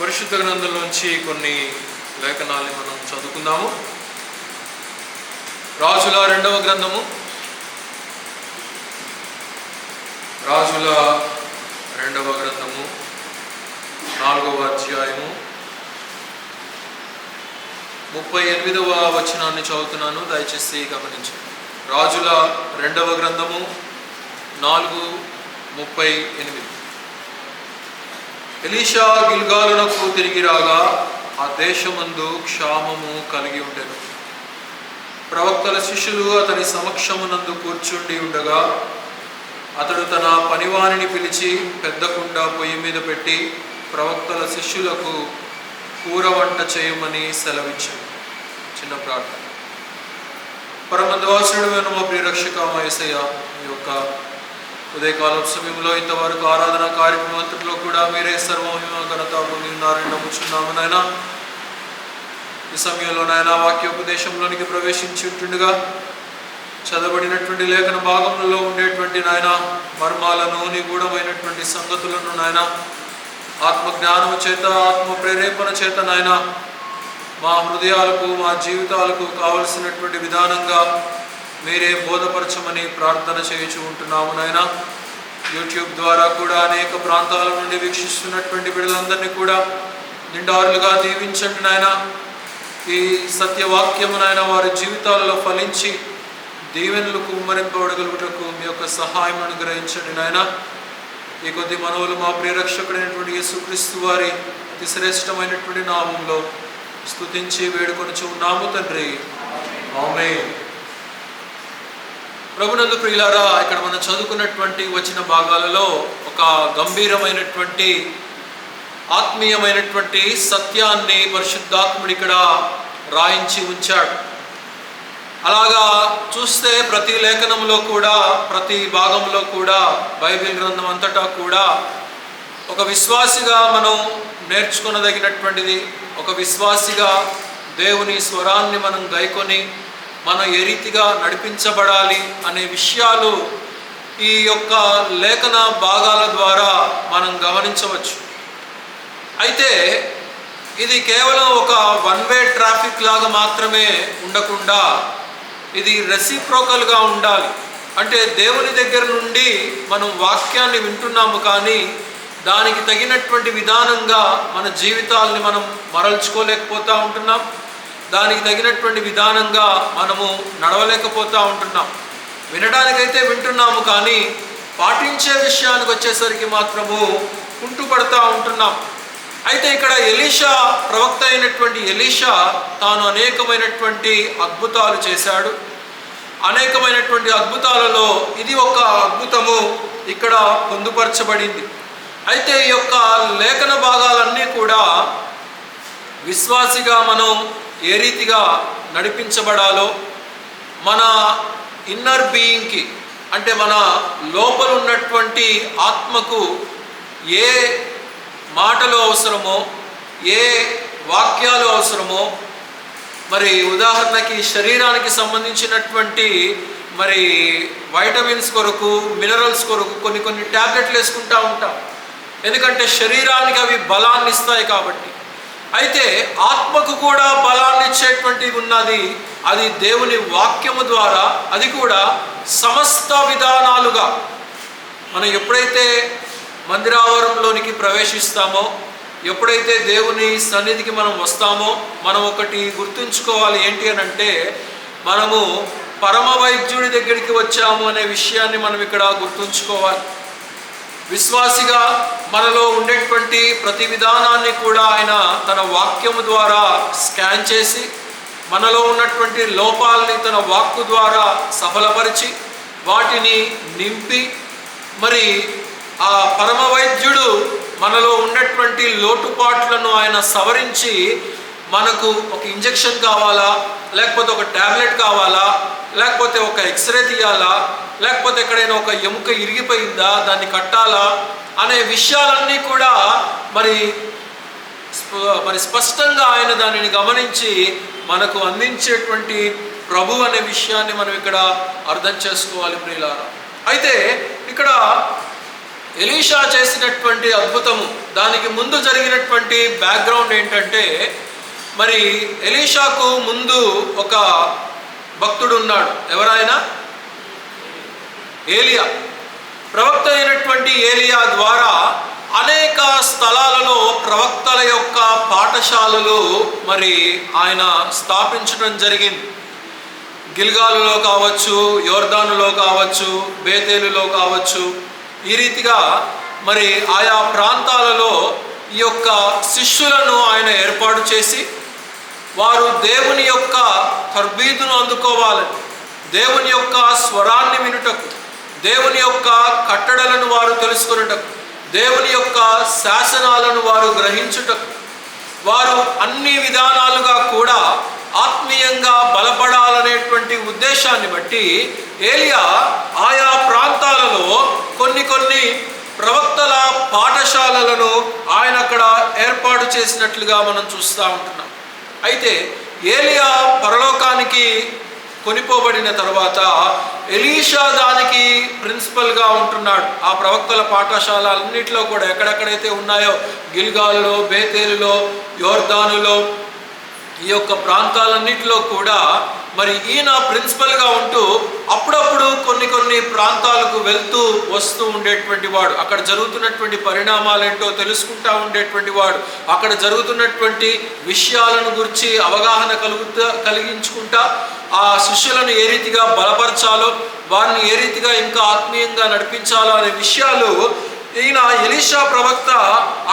పరిశుద్ధ గ్రంథంలోంచి కొన్ని లేఖనాల్ని మనం చదువుకుందాము. రాజుల రెండవ గ్రంథము, రాజుల రెండవ గ్రంథము 4వ అధ్యాయము 38వ వచనాన్ని చదువుతున్నాను, దయచేసి గమనించండి. రాజుల రెండవ గ్రంథము 4:38. ఎలీషా గిల్గాలునకు తిరిగి రాగా ఆ దేశమందు క్షామము కలిగి ఉండెను. ప్రవక్తల శిష్యులు అతని సమక్షమునందు కూర్చుండి ఉండగా అతడు తన పనివానిని పిలిచి పెద్ద కుండ పొయ్యి మీద పెట్టి ప్రవక్తల శిష్యులకు కూర వంట చేయమని సెలవిచ్చాడు. చిన్న ప్రార్థన. పరమద్వాసుడు అయిన మా ప్రియరక్షక యేసయ్య, మీ యొక్క ఉదయకాలం సమయంలో ఇంతవరకు ఆరాధన కార్యక్రమం అంతట్లో కూడా మీరే సర్వమహిమ ఘనత పొంది ఉన్నారని నమ్ముచున్నాము నాయన. ఈ సమయంలో నాయన వాక్యోపదేశంలోనికి ప్రవేశించి ఉంటుండగా చదవబడినటువంటి లేఖన భాగంలో ఉండేటువంటి నాయన మర్మాలను, నిగూఢమైనటువంటి సంగతులను నాయన ఆత్మజ్ఞానము చేత, ఆత్మ ప్రేరేపణ చేత నాయన మా హృదయాలకు, మా జీవితాలకు కావలసినటువంటి విధానంగా మీరే బోధపరచమని ప్రార్థన చేయించు ఉంటున్నాము నాయన. యూట్యూబ్ ద్వారా కూడా అనేక ప్రాంతాల నుండి వీక్షిస్తున్నటువంటి బిడ్డలందరినీ కూడా నిండారులుగా దీవించండి నాయన. ఈ సత్యవాక్యము నాయన వారి జీవితాలలో ఫలించి దీవెనలు కుమ్మరింపబడగలుగుటకు మీ యొక్క సహాయం అనుగ్రహించండి నాయన. ఈ కొద్ది మనవులు మా ప్రియరక్షకుడైనటువంటి యేసుక్రీస్తు వారి అతి శ్రేష్టమైనటువంటి నామంలో స్తుతించి వేడుకొనుచు ఉన్నాము తండ్రి, ఆమేన్. ప్రభునందు ప్రియులారా, ఇక్కడ మనం చదువుకున్నటువంటి వచ్చిన భాగాలలో ఒక గంభీరమైనటువంటి ఆత్మీయమైనటువంటి సత్యాన్ని పరిశుద్ధాత్ముడు ఇక్కడ రాయించి ఉంచాడు. అలాగా చూస్తే ప్రతి లేఖనంలో కూడా, ప్రతి భాగంలో కూడా, బైబిల్ గ్రంథం అంతటా కూడా ఒక విశ్వాసిగా మనం నేర్చుకునదగినటువంటిది, ఒక విశ్వాసిగా దేవుని స్వరాన్ని మనం గైకొని మనం ఏ రీతిగా నడిపించబడాలి అనే విషయాలు ఈ యొక్క లేఖన భాగాల ద్వారా మనం గమనించవచ్చు. అయితే ఇది కేవలం ఒక వన్ వే ట్రాఫిక్ లాగా మాత్రమే ఉండకుండా ఇది రెసిప్రోకల్గా ఉండాలి. అంటే దేవుని దగ్గర నుండి మనం వాక్యాన్ని వింటున్నాము, కానీ దానికి తగినటువంటి విధానంగా మన జీవితాలని మనం మరల్చుకోలేకపోతూ ఉంటున్నాం. దానికి తగినటువంటి విధానంగా మనము నడవలేకపోతూ ఉంటున్నాం. వినడానికైతే వింటున్నాము, కానీ పాటించే విషయానికి వచ్చేసరికి మాత్రము కుంటుపడుతూ ఉంటున్నాం. అయితే ఇక్కడ ఎలీషా, ప్రవక్త అయినటువంటి ఎలీషా తాను అనేకమైనటువంటి అద్భుతాలు చేశాడు. అనేకమైనటువంటి అద్భుతాలలో ఇది ఒక అద్భుతము ఇక్కడ పొందుపరచబడింది. అయితే ఈ యొక్క లేఖన భాగాలన్నీ కూడా విశ్వాసిగా మనం ఏ రీతిగా నడిపించబడాలో, మన ఇన్నర్ బీయింగ్కి, అంటే మన లోపల ఉన్నటువంటి ఆత్మకు ఏ మాటలు అవసరమో, ఏ వాక్యాలు అవసరమో, మరి ఉదాహరణకి శరీరానికి సంబంధించినటువంటి మరి వైటమిన్స్ కొరకు, మినరల్స్ కొరకు కొన్ని ట్యాబ్లెట్లు వేసుకుంటూ ఉంటాం, ఎందుకంటే శరీరానికి అవి బలాన్ని ఇస్తాయి కాబట్టి. అయితే ఆత్మకు కూడా బలాన్ని ఇచ్చేటువంటిది ఉన్నది, అది దేవుని వాక్యము ద్వారా, అది కూడా సమస్త విధానాలుగా. మనం ఎప్పుడైతే మందిరావరంలోనికి ప్రవేశిస్తామో, ఎప్పుడైతే దేవుని సన్నిధికి మనం వస్తామో, మనం ఒకటి గుర్తుంచుకోవాలి. ఏంటి అని అంటే, మనము పరమ వైద్యుడి దగ్గరికి వచ్చాము అనే విషయాన్ని మనం ఇక్కడ గుర్తుంచుకోవాలి. విశ్వాసిగా మనలో ఉండేటువంటి ప్రతి విధానాన్ని కూడా ఆయన తన వాక్యము ద్వారా స్కాన్ చేసి, మనలో ఉన్నటువంటి లోపాలని తన వాక్కు ద్వారా సఫలపరిచి, వాటిని నింపి, మరి ఆ పరమ వైద్యుడు మనలో ఉన్నటువంటి లోటుపాట్లను ఆయన సవరించి, మనకు ఒక ఇంజెక్షన్ కావాలా, లేకపోతే ఒక ట్యాబ్లెట్ కావాలా, లేకపోతే ఒక ఎక్స్రే తీయాలా, లేకపోతే ఎక్కడైనా ఒక ఎముక ఇరిగిపోయిందా దాన్ని కట్టాలా అనే విషయాలన్నీ కూడా మరి స్పష్టంగా ఆయన దానిని గమనించి మనకు అందించేటువంటి ప్రభు అనే విషయాన్ని మనం ఇక్కడ అర్థం చేసుకోవాలి ప్రియులారా. అయితే ఇక్కడ ఎలీషా చేసినటువంటి అద్భుతము, దానికి ముందు జరిగినటువంటి బ్యాక్గ్రౌండ్ ఏంటంటే, మరి ఎలీషాకు ముందు ఒక భక్తుడు ఉన్నాడు. ఎవరైనా? ఏలియా. ప్రవక్త అయినటువంటి ఏలియా ద్వారా అనేక స్థలాలలో ప్రవక్తల యొక్క పాఠశాలలు మరి ఆయన స్థాపించడం జరిగింది. గిల్గాలులో కావచ్చు, యోర్దానులో కావచ్చు, బేతేలులో కావచ్చు. ఈ రీతిగా మరి ఆయా ప్రాంతాలలో ఈ యొక్క శిష్యులను ఆయన ఏర్పాటు చేసి, వారు దేవుని యొక్క తర్బీదును అందుకోవాలని, దేవుని యొక్క స్వరాన్ని వినుటకు, దేవుని యొక్క కట్టడలను వారు తెలుసుకున్నటకు, దేవుని యొక్క శాసనాలను వారు గ్రహించుటకు, వారు అన్ని విధానాలుగా కూడా ఆత్మీయంగా బలపడాలనేటువంటి ఉద్దేశాన్ని బట్టి ఏలియా ఆయా ప్రాంతాలలో కొన్ని ప్రవక్తల పాఠశాలలను ఆయన అక్కడ ఏర్పాటు చేసినట్లుగా మనం చూస్తూ ఉంటున్నాం. అయితే ఏలియా పరలోకానికి కొనిపోబడిన తర్వాత ఎలీషా దానికి ప్రిన్సిపల్గా ఉంటున్నాడు. ఆ ప్రవక్తల పాఠశాల అన్నింటిలో కూడా ఎక్కడెక్కడైతే ఉన్నాయో, గిల్గాలులో, బేతేలులో, యోర్దానులో, ఈ యొక్క ప్రాంతాలన్నింటిలో కూడా మరి ఈయన ప్రిన్సిపల్గా ఉంటూ అప్పుడప్పుడు కొన్ని ప్రాంతాలకు వెళ్తూ వస్తూ ఉండేటువంటి వాడు. అక్కడ జరుగుతున్నటువంటి పరిణామాలు ఏంటో తెలుసుకుంటూ ఉండేటువంటి వాడు. అక్కడ జరుగుతున్నటువంటి విషయాలను గురించి అవగాహన కలిగించుకుంటా ఆ శిష్యులను ఏ రీతిగా బలపరచాలో, వారిని ఏ రీతిగా ఇంకా ఆత్మీయంగా నడిపించాలో అనే విషయాలు ఈయన ఎలీషా ప్రవక్త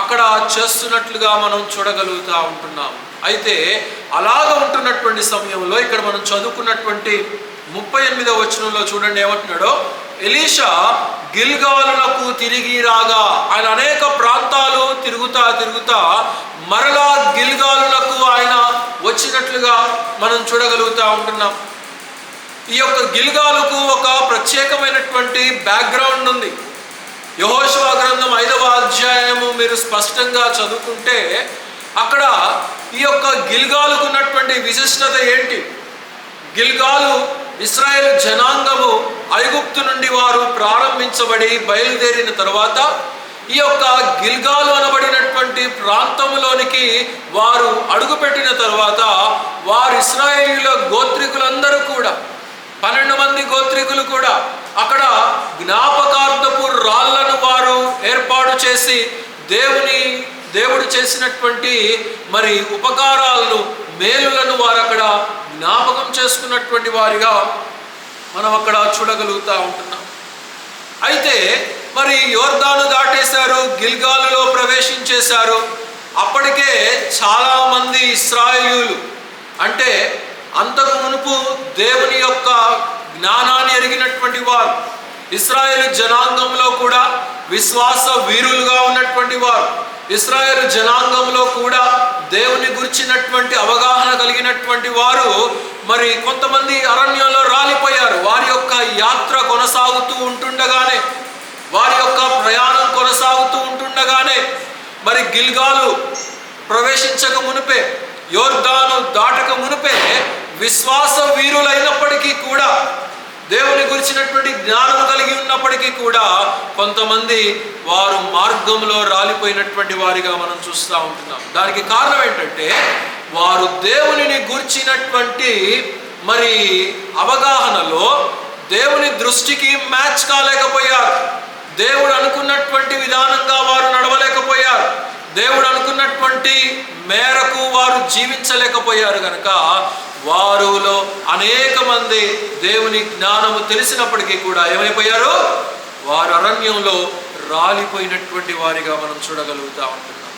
అక్కడ చేస్తున్నట్లుగా మనం చూడగలుగుతూ ఉంటున్నాం. అయితే అలాగ ఉంటున్నటువంటి సమయంలో ఇక్కడ మనం చదువుకున్నటువంటి 38వ వచనంలో చూడండి ఏమంటున్నాడో. ఎలీషా గిల్గాలులకు తిరిగి రాగా, ఆయన అనేక ప్రాంతాలు తిరుగుతా మరలా గిల్గాలులకు ఆయన వచ్చినట్లుగా మనం చూడగలుగుతూ ఉంటున్నాం. ఈ యొక్క గిల్గాలుకు ఒక ప్రత్యేకమైనటువంటి బ్యాక్గ్రౌండ్ ఉంది. యెహోషువ గ్రంథం 5వ అధ్యాయము మీరు స్పష్టంగా చదువుకుంటే అక్కడ ఈ యొక్క గిల్గాలుకు ఉన్నటువంటి విశిష్టత ఏంటి? గిల్గాలు ఇశ్రాయేలు జనాంగము ఐగుప్తు నుండి వారు ప్రారంభించబడి బయలుదేరిన తర్వాత ఈ యొక్క గిల్గాలు అనబడినటువంటి ప్రాంతంలోనికి వారు అడుగుపెట్టిన తర్వాత వారు ఇశ్రాయేలీయుల గోత్రికులందరూ కూడా 12 మంది గోత్రికులు కూడా అక్కడ జ్ఞాపకార్థపు రాళ్లను వారు ఏర్పాటు చేసి దేవుడు చేసినటువంటి మరి ఉపకారాలను, మేలులను వారు అక్కడ జ్ఞాపకం చేసుకున్నటువంటి వారిగా మనం అక్కడ చూడగలుగుతూ ఉంటున్నాం. అయితే మరి యోర్దాను దాటేశారు, గిల్గాలులో ప్రవేశించేశారు. అప్పటికే చాలామంది ఇశ్రాయేలీయులు, అంటే అంతకు మునుపు దేవుని యొక్క జ్ఞానాన్ని ఎరిగినటువంటి వారు, ఇశ్రాయేలు జనాంగంలో కూడా విశ్వాస వీరులుగా ఉన్నటువంటి వారు, ఇశ్రాయేలు జనాంగంలో కూడా దేవుని గురించినటువంటి అవగాహన కలిగినటువంటి వారు మరి కొంతమంది అరణ్యంలో రాలిపోయారు. వారి యొక్క యాత్ర కొనసాగుతూ ఉంటుండగానే, వారి యొక్క ప్రయాణం కొనసాగుతూ ఉంటుండగానే మరి గిల్గాలు ప్రవేశించక మునిపే, యోర్దాను దాటక మునిపే విశ్వాస వీరులైనప్పటికీ కూడా, దేవుని గురించినటువంటి జ్ఞానం కలిగి ఉన్నప్పటికీ కూడా కొంతమంది వారు మార్గంలో రాలిపోయినటువంటి వారిగా మనం చూస్తూ ఉంటున్నాం. దానికి కారణం ఏంటంటే వారు దేవునిని గురించినటువంటి మరి అవగాహనలో దేవుని దృష్టికి మ్యాచ్ కాలేకపోయారు. దేవుడు అనుకున్నటువంటి విధానంగా వారు నడవలేకపోయారు. దేవుడు అనుకున్నటువంటి మేరకు వారు జీవించలేకపోయారు కనుక వారిలో అనేక మంది దేవుని జ్ఞానము తెలిసినప్పటికీ కూడా ఏమైపోయారు? వారు అరణ్యంలో రాలిపోయినటువంటి వారిగా మనం చూడగలుగుతూ ఉంటున్నాం.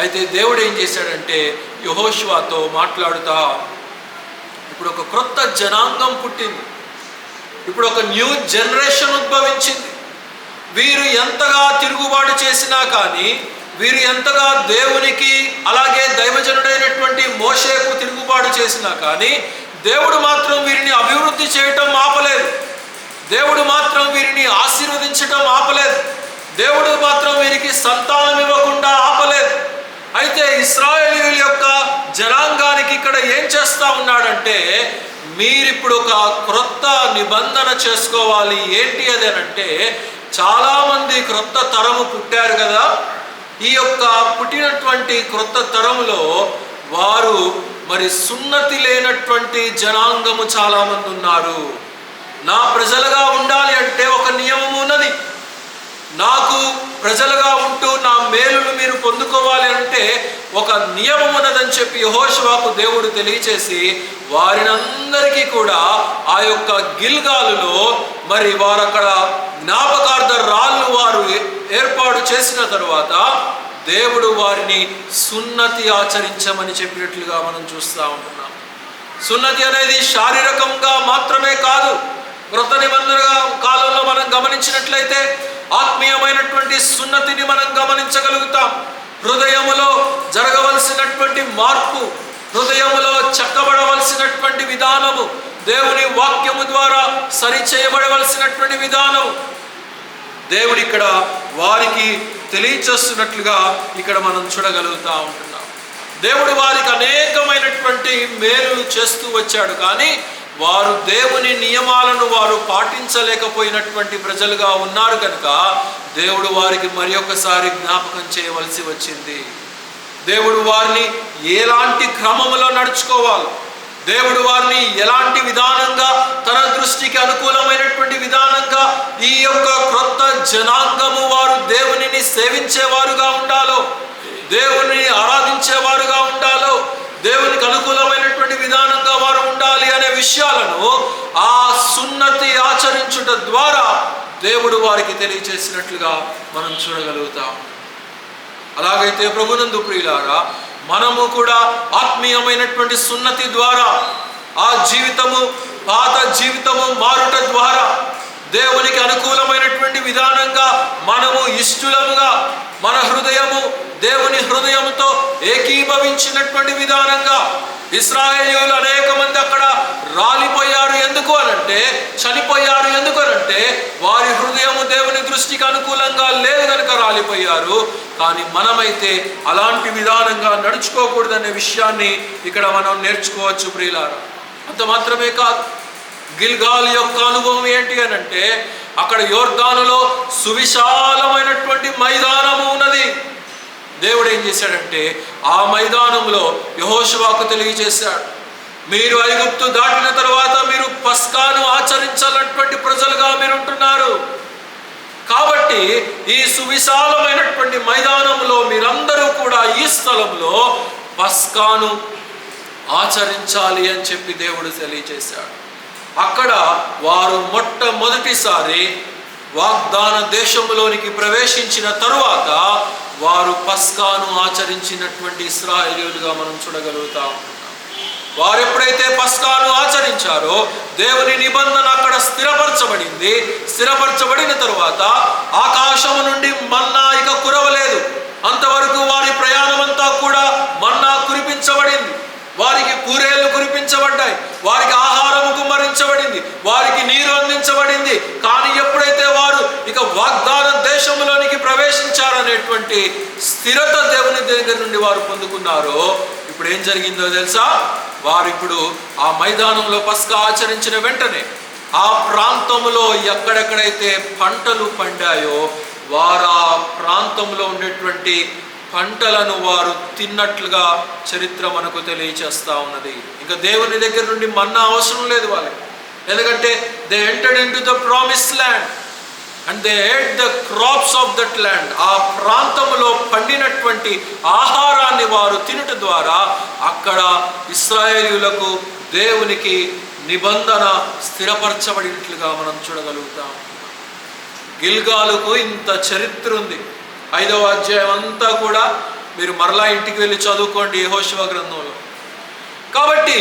అయితే దేవుడు ఏం చేశాడంటే యెహోషువతో మాట్లాడుతా, ఇప్పుడు ఒక క్రొత్త జనాంగం పుట్టింది, ఇప్పుడు ఒక న్యూ జనరేషన్ ఉద్భవించింది. వీరు ఎంతగా తిరుగుబాటు చేసినా కానీ, వీరు ఎంతగా దేవునికి అలాగే దైవజనుడైనటువంటి మోషేకు తిరుగుబాటు చేసినా కానీ దేవుడు మాత్రం వీరిని అభివృద్ధి చేయటం ఆపలేదు. దేవుడు మాత్రం వీరిని ఆశీర్వదించటం ఆపలేదు. దేవుడు మాత్రం వీరికి సంతానం ఇవ్వకుండా ఆపలేదు. అయితే ఇశ్రాయేలీయుల యొక్క జనాంగానికి ఇక్కడ ఏం చేస్తా ఉన్నాడంటే, మీరిప్పుడు ఒక క్రొత్త నిబంధన చేసుకోవాలి. ఏంటి అదేనంటే, చాలామంది క్రొత్త తరము పుట్టారు కదా. ఈ యొక్క పుట్టినటువంటి క్రొత్త తరములో వారు మరి సున్నతి లేనటువంటి జనాంగము చాలామంది ఉన్నారు. నా ప్రజలుగా ఉండాలి అంటే ఒక నియమం ఉన్నది. నాకు ప్రజలుగా ఉంటూ నా మేలును మీరు పొందుకోవాలి అంటే ఒక నియమం ఉన్నదని చెప్పి యెహోషువకు దేవుడు తెలియచేసి వారినందరికీ కూడా ఆ యొక్క గిల్గాలులో మరి వారు అక్కడ జ్ఞాపకార్థ రాళ్ళు వారు ఏర్పాటు చేసిన తరువాత దేవుడు వారిని సున్నతి ఆచరించమని చెప్పినట్లుగా మనం చూస్తూ ఉంటున్నాం. సున్నతి అనేది శారీరకంగా మాత్రమే కాదు. కృత నిబంధన కాలంలో మనం గమనించినట్లయితే ఆత్మీయమైనటువంటి సున్నతిని మనం గమనించగలుగుతాం. హృదయములో జరగవలసినటువంటి మార్పు, హృదయములో చెక్కబడవలసినటువంటి విధానము, దేవుని వాక్యము ద్వారా సరిచేయబడవలసినటువంటి విధానం దేవుడు ఇక్కడ వారికి తెలియచేస్తున్నట్లుగా ఇక్కడ మనం చూడగలుగుతూ ఉంటున్నాం. దేవుడు వారికి అనేకమైనటువంటి మేలులు చేస్తూ వచ్చాడు, కానీ వారు దేవుని నియమాలను వారు పాటించలేకపోయినటువంటి ప్రజలుగా ఉన్నారు కనుక దేవుడు వారికి మరి ఒకసారి జ్ఞాపకం చేయవలసి వచ్చింది. దేవుడు వారిని ఎలాంటి క్రమంలో నడుచుకోవాలి, దేవుడు వారిని ఎలాంటి విధానంగా తన దృష్టికి అనుకూలమైనటువంటి విధానంగా ఈ యొక్క క్రొత్త జనాంగము వారు దేవునిని సేవించేవారుగా ఉండాలో, దేవుని ఆరాధించేవారుగా ఉండాలో, దేవునికి అనుకూలమైనటువంటి విధానంగా వారు ఉండాలి అనే విషయాలను ఆ సున్నతి ఆచరించుట ద్వారా దేవుడు వారికి తెలియచేసినట్లుగా మనం చూడగలుగుతాం. అలాగైతే ప్రభునందు ప్రియులారా, మనము కూడా ఆత్మీయమైనటువంటి సున్నతి ద్వారా ఆ జీవితము, పాత జీవితము మారుట ద్వారా దేవునికి అనుకూలమైనటువంటి విధానంగా మనము ఇష్టలముగా మన హృదయము దేవుని హృదయముతో ఏకీభవించినటువంటి విధానంగా ఇశ్రాయేలీయులు అనేక మంది అక్కడ రాలిపోయారు. ఎందుకు అనంటే, చనిపోయారు. ఎందుకు అనంటే వారి హృదయము దేవుని దృష్టికి అనుకూలంగా లేదు కనుక రాలిపోయారు. కానీ మనమైతే అలాంటి విధానంగా నడుచుకోకూడదనే విషయాన్ని ఇక్కడ మనం నేర్చుకోవచ్చు ప్రియులారా. అంత మాత్రమే కాదు, గిల్గాల్ యొక్క అనుభవం ఏంటి అనంటే అక్కడ యోర్దానులో సువిశాలమైనటువంటి మైదానము ఉన్నది. దేవుడు ఏం చేశాడంటే ఆ మైదానంలో యెహోషువకు తెలియజేశాడు, మీరు ఐగుప్తు దాటిన తర్వాత మీరు పస్కాను ఆచరించాలన్నటువంటి ప్రజలుగా మీరు ఉంటున్నారు. కాబట్టి ఈ సువిశాలమైనటువంటి మైదానంలో మీరందరూ కూడా ఈ స్థలంలో పస్కాను ఆచరించాలి అని చెప్పి దేవుడు తెలియజేశాడు. అక్కడ వారు మొట్టమొదటిసారి వాగ్దాన దేశంలోనికి ప్రవేశించిన తరువాత వారు పస్కాను ఆచరించినటువంటి ఇశ్రాయేలీయులుగా మనం చూడగలుగుతాం. వారు ఎప్పుడైతే పస్కాను ఆచరించారో దేవుని నిబంధన అక్కడ స్థిరపరచబడింది. స్థిరపరచబడిన తరువాత ఆకాశము నుండి మన్నా ఇక కురవలేదు. అంతవరకు వారి ప్రయాణం అంతా కూడా మన్నా కురిపించబడింది, వారికి పూరేళ్లు కురిపించబడ్డాయి, వారికి ఆహారము కుమ్మరించబడింది, వారికి నీరు అందించబడింది. కానీ ఎప్పుడైతే వారు ఇక వాగ్దాన దేశంలోనికి ప్రవేశించారనేటువంటి స్థిరత దేవుని దగ్గర నుండి వారు పొందుకున్నారో ఇప్పుడు ఏం జరిగిందో తెలుసా? వారు ఇప్పుడు ఆ మైదానంలో పస్కా ఆచరించిన వెంటనే ఆ ప్రాంతంలో ఎక్కడెక్కడైతే పంటలు పండాయో వారు ఆ ప్రాంతంలో ఉండేటువంటి పంటలను వారు తిన్నట్లుగా చరిత్ర మనకు తెలియచేస్తూ ఉన్నది. ఇంకా దేవుని దగ్గర నుండి మన్నా అవసరం లేదు వాళ్ళకి, ఎందుకంటే they entered into the promised land and they at the crops of that land. ఆ ప్రాంతంలో పండినటువంటి ఆహారాన్ని వారు తినుట ద్వారా అక్కడ ఇశ్రాయేలీయులకు దేవునికి నిబంధన స్థిరపరచబడినట్లుగా మనం చూడగలుగుతాం. గిల్గాలుకు ఇంత చరిత్ర ఉంది. 5వ అధ్యాయం అంతా కూడా మీరు మరలా ఇంటికి వెళ్ళి చదువుకోండి యెహోషువ గ్రంథంలో. కాబట్టి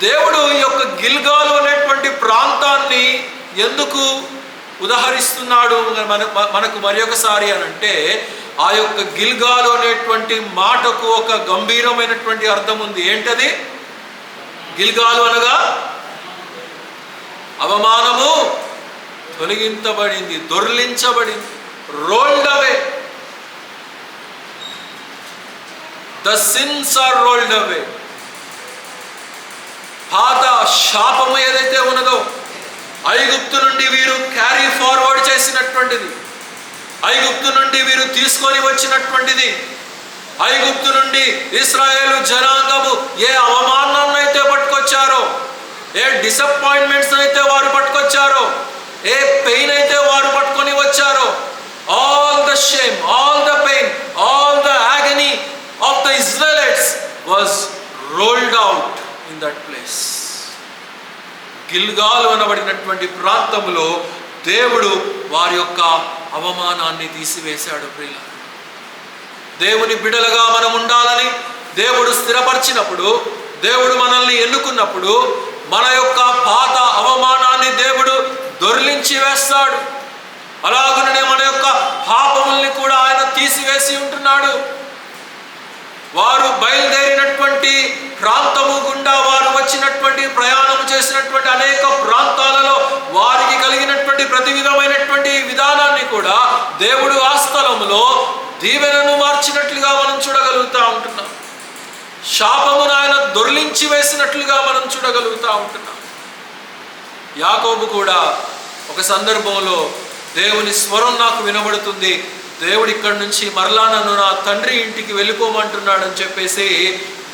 దేవుడు ఈ యొక్క గిల్గాలు అనేటువంటి ప్రాంతాన్ని ఎందుకు ఉదహరిస్తున్నాడు మనకు మరి ఒకసారి అనంటే, ఆ యొక్క గిల్గాలు అనేటువంటి మాటకు ఒక గంభీరమైనటువంటి అర్థం ఉంది. ఏంటది? గిల్గాలు అనగా అవమానము తొలగించబడింది, దొర్లించబడింది, rolled away. The sins are rolled away. పాత శాపము ఏదైతే ఉన్నదో ఐగుప్తు నుండి వీరు క్యారీ ఫార్వర్డ్ చేసినటువంటిది, ఐగుప్తు నుండి వీరు తీసుకొని వచ్చినటువంటిది, ఐగుప్తు నుండి ఇశ్రాయేలు జనాంగము ఏ అవమానాన్ని అయితే పట్టుకొచ్చారో, ఏ డిసప్పాయింట్మెంట్స్ అయితే వారు పట్టుకొచ్చారో, ఏ పెయిన్ అయితే వారు పట్టుకొని వచ్చారో, all the shame, all the pain, all the agony of the Israelites was rolled out in that place. Gilgal అనబడినటువంటి ప్రాంతంలో దేవుడు వారి యొక్క అవమానాన్ని తీసివేశాడు. ప్రియులారా, దేవుని బిడలుగా మనం ఉండాలని దేవుడు స్థిరపరిచినప్పుడు, దేవుడు మనల్ని ఎన్నుకున్నప్పుడు మన యొక్క పాత అవమానాన్ని దేవుడు దొర్లించి వేస్తాడు. అలాగనే మన యొక్క పాపముల్ని కూడా ఆయన తీసివేసి ఉంటున్నాడు. వారు బయలుదేరినటువంటి ప్రాంతము గుండా వారు వచ్చినటువంటి ప్రయాణం చేసినటువంటి అనేక ప్రాంతాలలో వారికి కలిగినటువంటి ప్రతి విధమైనటువంటి విధానాన్ని కూడా దేవుడు ఆ స్థలంలో దీవెనను మార్చినట్లుగా మనం చూడగలుగుతూ ఉంటున్నాం. శాపమును ఆయన దొర్లించి వేసినట్లుగా మనం చూడగలుగుతూ ఉంటున్నాం. యాకోబు కూడా ఒక సందర్భంలో దేవుని స్వరం నాకు వినబడుతుంది, దేవుడు ఇక్కడి నుంచి మరలా నన్ను నా తండ్రి ఇంటికి వెళ్ళిపోమంటున్నాడని చెప్పేసి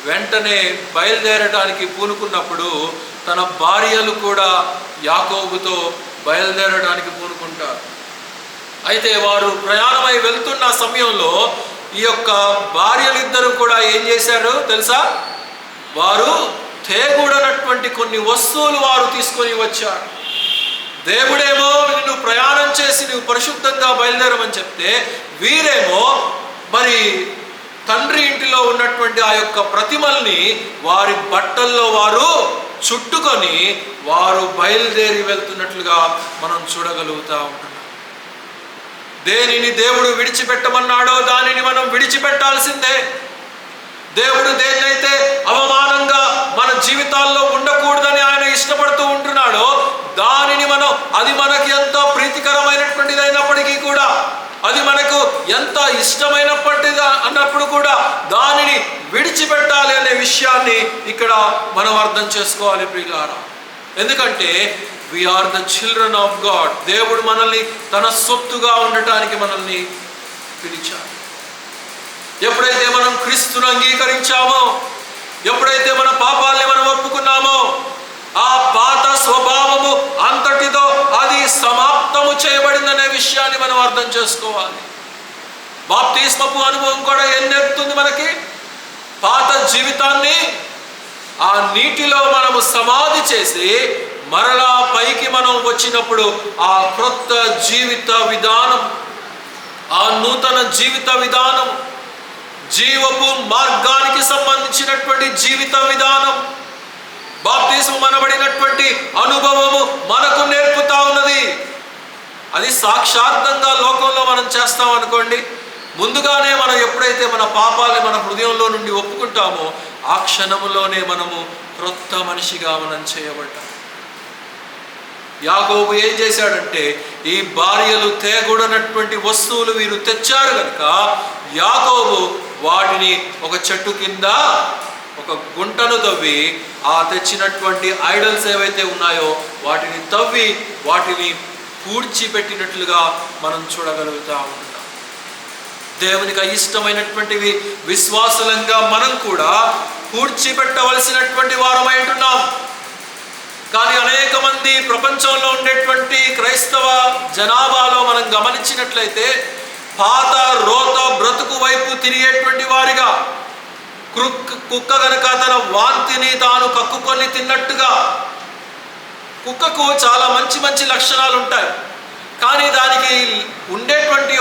వెంటనే బయలుదేరడానికి పూనుకున్నప్పుడు తన భార్యలు కూడా యాకోబుతో బయలుదేరడానికి పూనుకుంటారు. అయితే వారు ప్రయాణమై వెళ్తున్న సమయంలో ఈ యొక్క భార్యలిద్దరూ కూడా ఏం చేశారు తెలుసా? వారు తేగూడనటువంటి కొన్ని వస్తువులు వారు తీసుకొని వచ్చారు. దేవుడేమో నిన్ను ప్రయాణం చేసి నువ్వు పరిశుద్ధంగా బయలుదేరమని చెప్తే, వీరేమో మరి తండ్రి ఇంటిలో ఉన్నటువంటి ఆ యొక్క ప్రతిమల్ని వారి బట్టల్లో వారు చుట్టుకొని వారు బయలుదేరి వెళ్తున్నట్లుగా మనం చూడగలుగుతూ ఉంటున్నాం. దేనిని దేవుడు విడిచిపెట్టమన్నాడో దానిని మనం విడిచిపెట్టాల్సిందే. దేవుడు దేన్నైతే అవమానంగా మన జీవితాల్లో ఉండకూడదని ఆయన ఇష్టపడుతూ ఉంటున్నాడో దానిని మనం, అది మనకి ఎంత ప్రీతికరమైనటువంటిది అయినప్పటికీ కూడా, అది మనకు ఎంత ఇష్టమైనప్పటిగా అన్నప్పుడు కూడా దానిని విడిచిపెట్టాలి అనే విషయాన్ని ఇక్కడ మనం అర్థం చేసుకోవాలి ప్రియులారా. ఎందుకంటే we are the children of God. దేవుడు మనల్ని తన సొత్తుగా ఉండటానికి మనల్ని పిలిచాడు. ఎప్పుడైతే మనం క్రీస్తును అంగీకరించామో, ఎప్పుడైతే మన పాపాల్ని మనం ఒప్పుకున్నామో, ఆ పాత స్వభావము అంతటితో అది సమాప్తము చేయబడిందనే విషయాన్ని మనం అర్థం చేసుకోవాలి. బాప్తిస్మపు అనుభవం కూడా ఏం నేర్పుతుంది మనకి? పాత జీవితాన్ని ఆ నీటిలో మనము సమాధి చేసి మరలా పైకి మనం వచ్చినప్పుడు ఆ క్రొత్త జీవిత విధానం, ఆ నూతన జీవిత విధానం, జీవపు మార్గానికి సంబంధించినటువంటి జీవిత విధానం, బాప్తిస్మం అనబడినటువంటి అనుభవము మనకు నేర్పుతా ఉన్నది. అది సాక్షార్థంగా లోకంలో మనం చేస్తాం అనుకోండి, ముందుగానే మనం ఎప్పుడైతే మన పాపాలని మన హృదయంలో నుండి ఒప్పుకుంటామో ఆ క్షణములోనే మనము క్రొత్త మనిషిగా మనం చేయబడ్డాం. యాకోబు ఏం చేశాడంటే, ఈ భార్యలు తేగూడనటువంటి వస్తువులు వీరు తెచ్చారు కనుక యాకోబు వాటిని ఒక చెట్టు కింద ఒక గుంటను తవ్వి ఆ తెచ్చినటువంటి ఐడల్స్ ఏవైతే ఉన్నాయో వాటిని తవ్వి వాటిని పూడ్చిపెట్టినట్లుగా మనం చూడగలుగుతా ఉంటున్నాం. దేవునికి అయిష్టమైనటువంటివి విశ్వాసులంగా మనం కూడా పూడ్చిపెట్టవలసినటువంటి వారమై ఉంటున్నాం. కానీ అనేక మంది ప్రపంచంలో ఉండేటువంటి క్రైస్తవ జనాభాలో మనం గమనించినట్లయితే పాత రోత బ్రతుకు వైపు తిరిగేటువంటి వారిగా, కుక్క కనుక తన వాంతిని తాను కక్కుకొని తిన్నట్టుగా, కుక్కకు చాలా మంచి మంచి లక్షణాలు ఉంటాయి, కానీ దానికి ఉండేటువంటి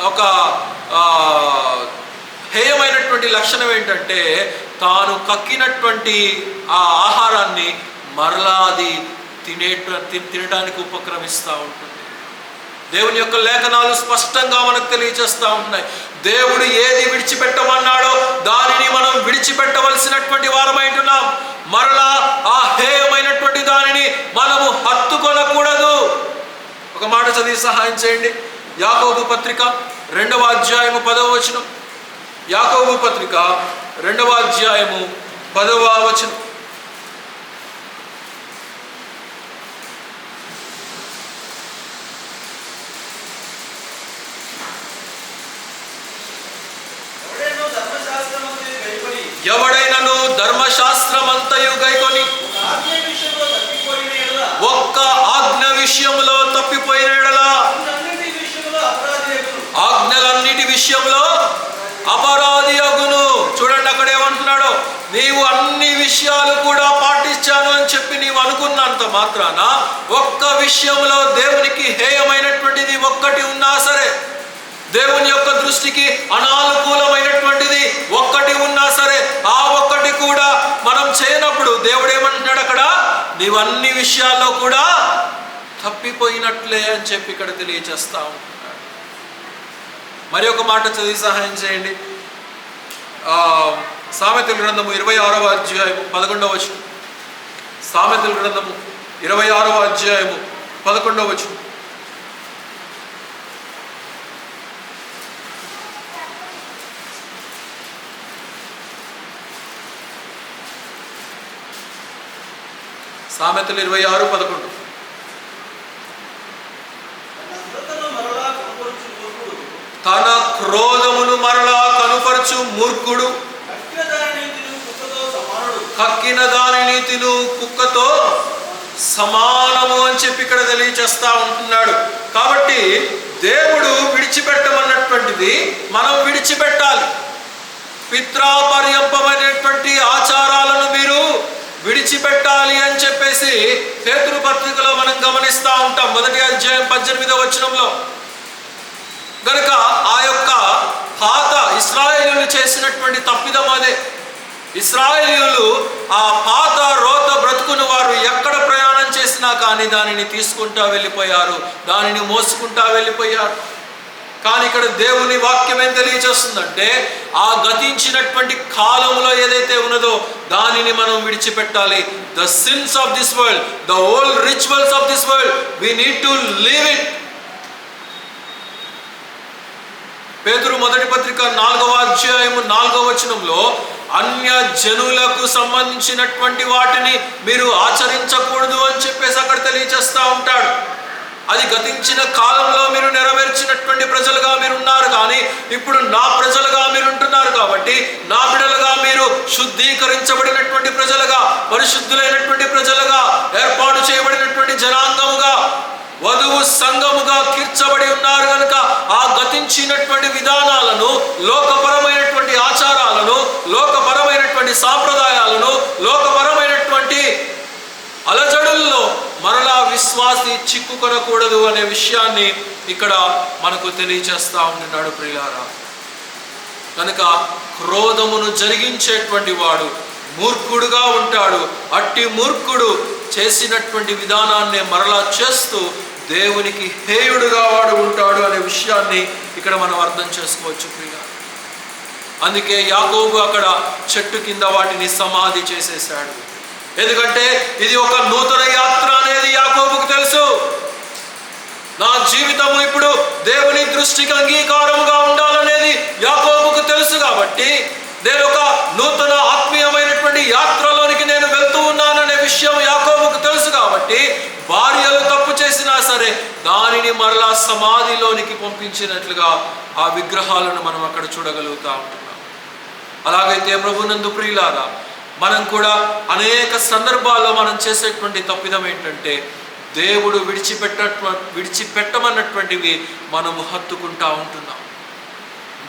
ఒక హేయమైనటువంటి లక్షణం ఏంటంటే తాను కక్కినటువంటి ఆ ఆహారాన్ని మరలా అది తినడానికి ఉపక్రమిస్తూ ఉంటుంది. దేవుని యొక్క లేఖనాలు స్పష్టంగా మనకు తెలియజేస్తూ ఉన్నాయి. దేవుడు ఏది విడిచిపెట్టమన్నాడో దానిని మనం విడిచిపెట్టవలసినటువంటి వారమైంటున్నాం. మరలా ఆ హేయమైనటువంటి దానిని మనము హత్తుకొనకూడదు. ఒక మాట చదివి సహాయం చేయండి. యాకోబు పత్రిక 2వ అధ్యాయము 10వ వచనం. యాకోబు పత్రిక 2వ అధ్యాయము 10వ వచనం. ఎవడైనను ధర్మశాస్త్రమంతయు గైకొని ఒక్క ఆజ్ఞ విషయంలో తప్పిపోయిన యెడల ఆజ్ఞలన్నిటి విషయంలో అపరాధి అగును. చూడండి అక్కడ ఏమంటున్నాడో, నీవు అన్ని విషయాలు కూడా పాటించాను అని చెప్పి నీవు అనుకున్నంత మాత్రాన ఒక్క విషయంలో దేవునికి హేయమైనటువంటిది ఒక్కటి ఉన్నా సరే, దేవుని యొక్క దృష్టికి అనానుకూలమైనటువంటిది ఒక్కటి ఉన్నా సరే, ఆ ఒక్కటి కూడా మనం చేయనప్పుడు దేవుడు ఏమంటున్నాడు అక్కడ, నీవు అన్ని విషయాల్లో కూడా తప్పిపోయినట్లే అని చెప్పి ఇక్కడ తెలియజేస్తా ఉంటున్నాడు. మరి ఒక మాట చదివి సహాయం చేయండి. సామెతల గ్రంథము 26వ అధ్యాయము 11వ వచనం. సామెతల గ్రంథము 26వ అధ్యాయము 11వ వచనం. సామెతలు 26:11. తన క్రోధమును మరలా కనుపరచు మూర్ఖుడు కక్కిన దానిని తిను కుక్కతో సమానము అని చెప్పి ఇక్కడ తెలియచేస్తా ఉంటున్నాడు. కాబట్టి దేవుడు విడిచిపెట్టమన్నటువంటిది మనం విడిచిపెట్టాలి. పిత్రాపర్యంపమైనటువంటి ఆచారాలను మీరు విడిచిపెట్టాలి అని చెప్పేసి పేతురు పత్రికలో మనం గమనిస్తూ ఉంటాం. 1వ అధ్యాయం 18వ వచనంలో. గనుక ఆ యొక్క పాత ఇశ్రాయేలీయులు చేసినటువంటి తప్పిదం అదే. ఇశ్రాయేలీయులు ఆ పాత రోత బ్రతుకును వారు ఎక్కడ ప్రయాణం చేసినా కానీ దానిని తీసుకుంటా వెళ్ళిపోయారు, దానిని మోసుకుంటా వెళ్ళిపోయారు. కానీ ఇక్కడ దేవుని వాక్యం ఏం తెలియజేస్తుందంటే, ఆ గతించినటువంటి కాలంలో ఏదైతే ఉన్నదో దానిని మనం విడిచిపెట్టాలి. The sins of this world, the old rituals of this world, we need to leave it. పేతురు మొదటి పత్రిక 4వ అధ్యాయము 4వ వచనంలో అన్య జనులకు సంబంధించినటువంటి వాటిని మీరు ఆచరించకూడదు అని చెప్పేసి అక్కడ తెలియజేస్తూ ఉంటాడు. అది గతించిన కాలంలో మీరు నెరవేర్చినటువంటి ప్రజలుగా మీరు ఉన్నారు, కానీ ఇప్పుడు నా ప్రజలుగా మీరు ఉంటున్నారు. కాబట్టి నా బిడ్డలుగా మీరు శుద్ధీకరించబడినటువంటి ప్రజలుగా, పరిశుద్ధులైనటువంటి ప్రజలుగా, ఏర్పాటు చేయబడినటువంటి జనాంగముగా, వధువు సంఘముగా తీర్చబడి ఉన్నారు. కనుక ఆ గతించినటువంటి విధానాలను, లోకపరమైనటువంటి ఆచారాలను, లోకపరమైనటువంటి సాంప్రదాయాలను, లోకపరమైనటువంటి అలజడుల్లో మరలా విశ్వాసి చిక్కుకొనకూడదు అనే విషయాన్ని ఇక్కడ మనకు తెలియజేస్తా ఉంటున్నాడు ప్రియులారా. కనుక క్రోధమును జరిగించేటువంటి వాడు మూర్ఖుడుగా ఉంటాడు. అట్టి మూర్ఖుడు చేసినటువంటి విధానాన్ని మరలా చేస్తూ దేవునికి హేయుడుగా వాడు ఉంటాడు అనే విషయాన్ని ఇక్కడ మనం అర్థం చేసుకోవచ్చు ప్రియులారా. అందుకే యాకోబు అక్కడ చెట్టు కింద వాటిని సమాధి చేసేశాడు. ఎందుకంటే ఇది ఒక నూతన యాత్ర అనేది యాకోబుకు తెలుసు. నా జీవితము ఇప్పుడు దేవుని దృష్టికి అంగీకారంగా ఉండాలనేది యాకోబుకు తెలుసు. కాబట్టి నేను ఒక నూతన ఆత్మీయమైనటువంటి యాత్రలోనికి నేను వెళ్తూ ఉన్నాననే విషయం యాకోబుకు తెలుసు. కాబట్టి భార్యలు తప్పు చేసినా సరే దానిని మరలా సమాధిలోనికి పంపించినట్లుగా ఆ విగ్రహాలను మనం అక్కడ చూడగలుగుతా ఉంటున్నాం. అలాగైతే ప్రభునందు ప్రియులారా, మనం కూడా అనేక సందర్భాల్లో మనం చేసేటువంటి తప్పిదం ఏంటంటే, దేవుడు విడిచిపెట్టమన్నటువంటివి మనము హత్తుకుంటా ఉంటున్నాం.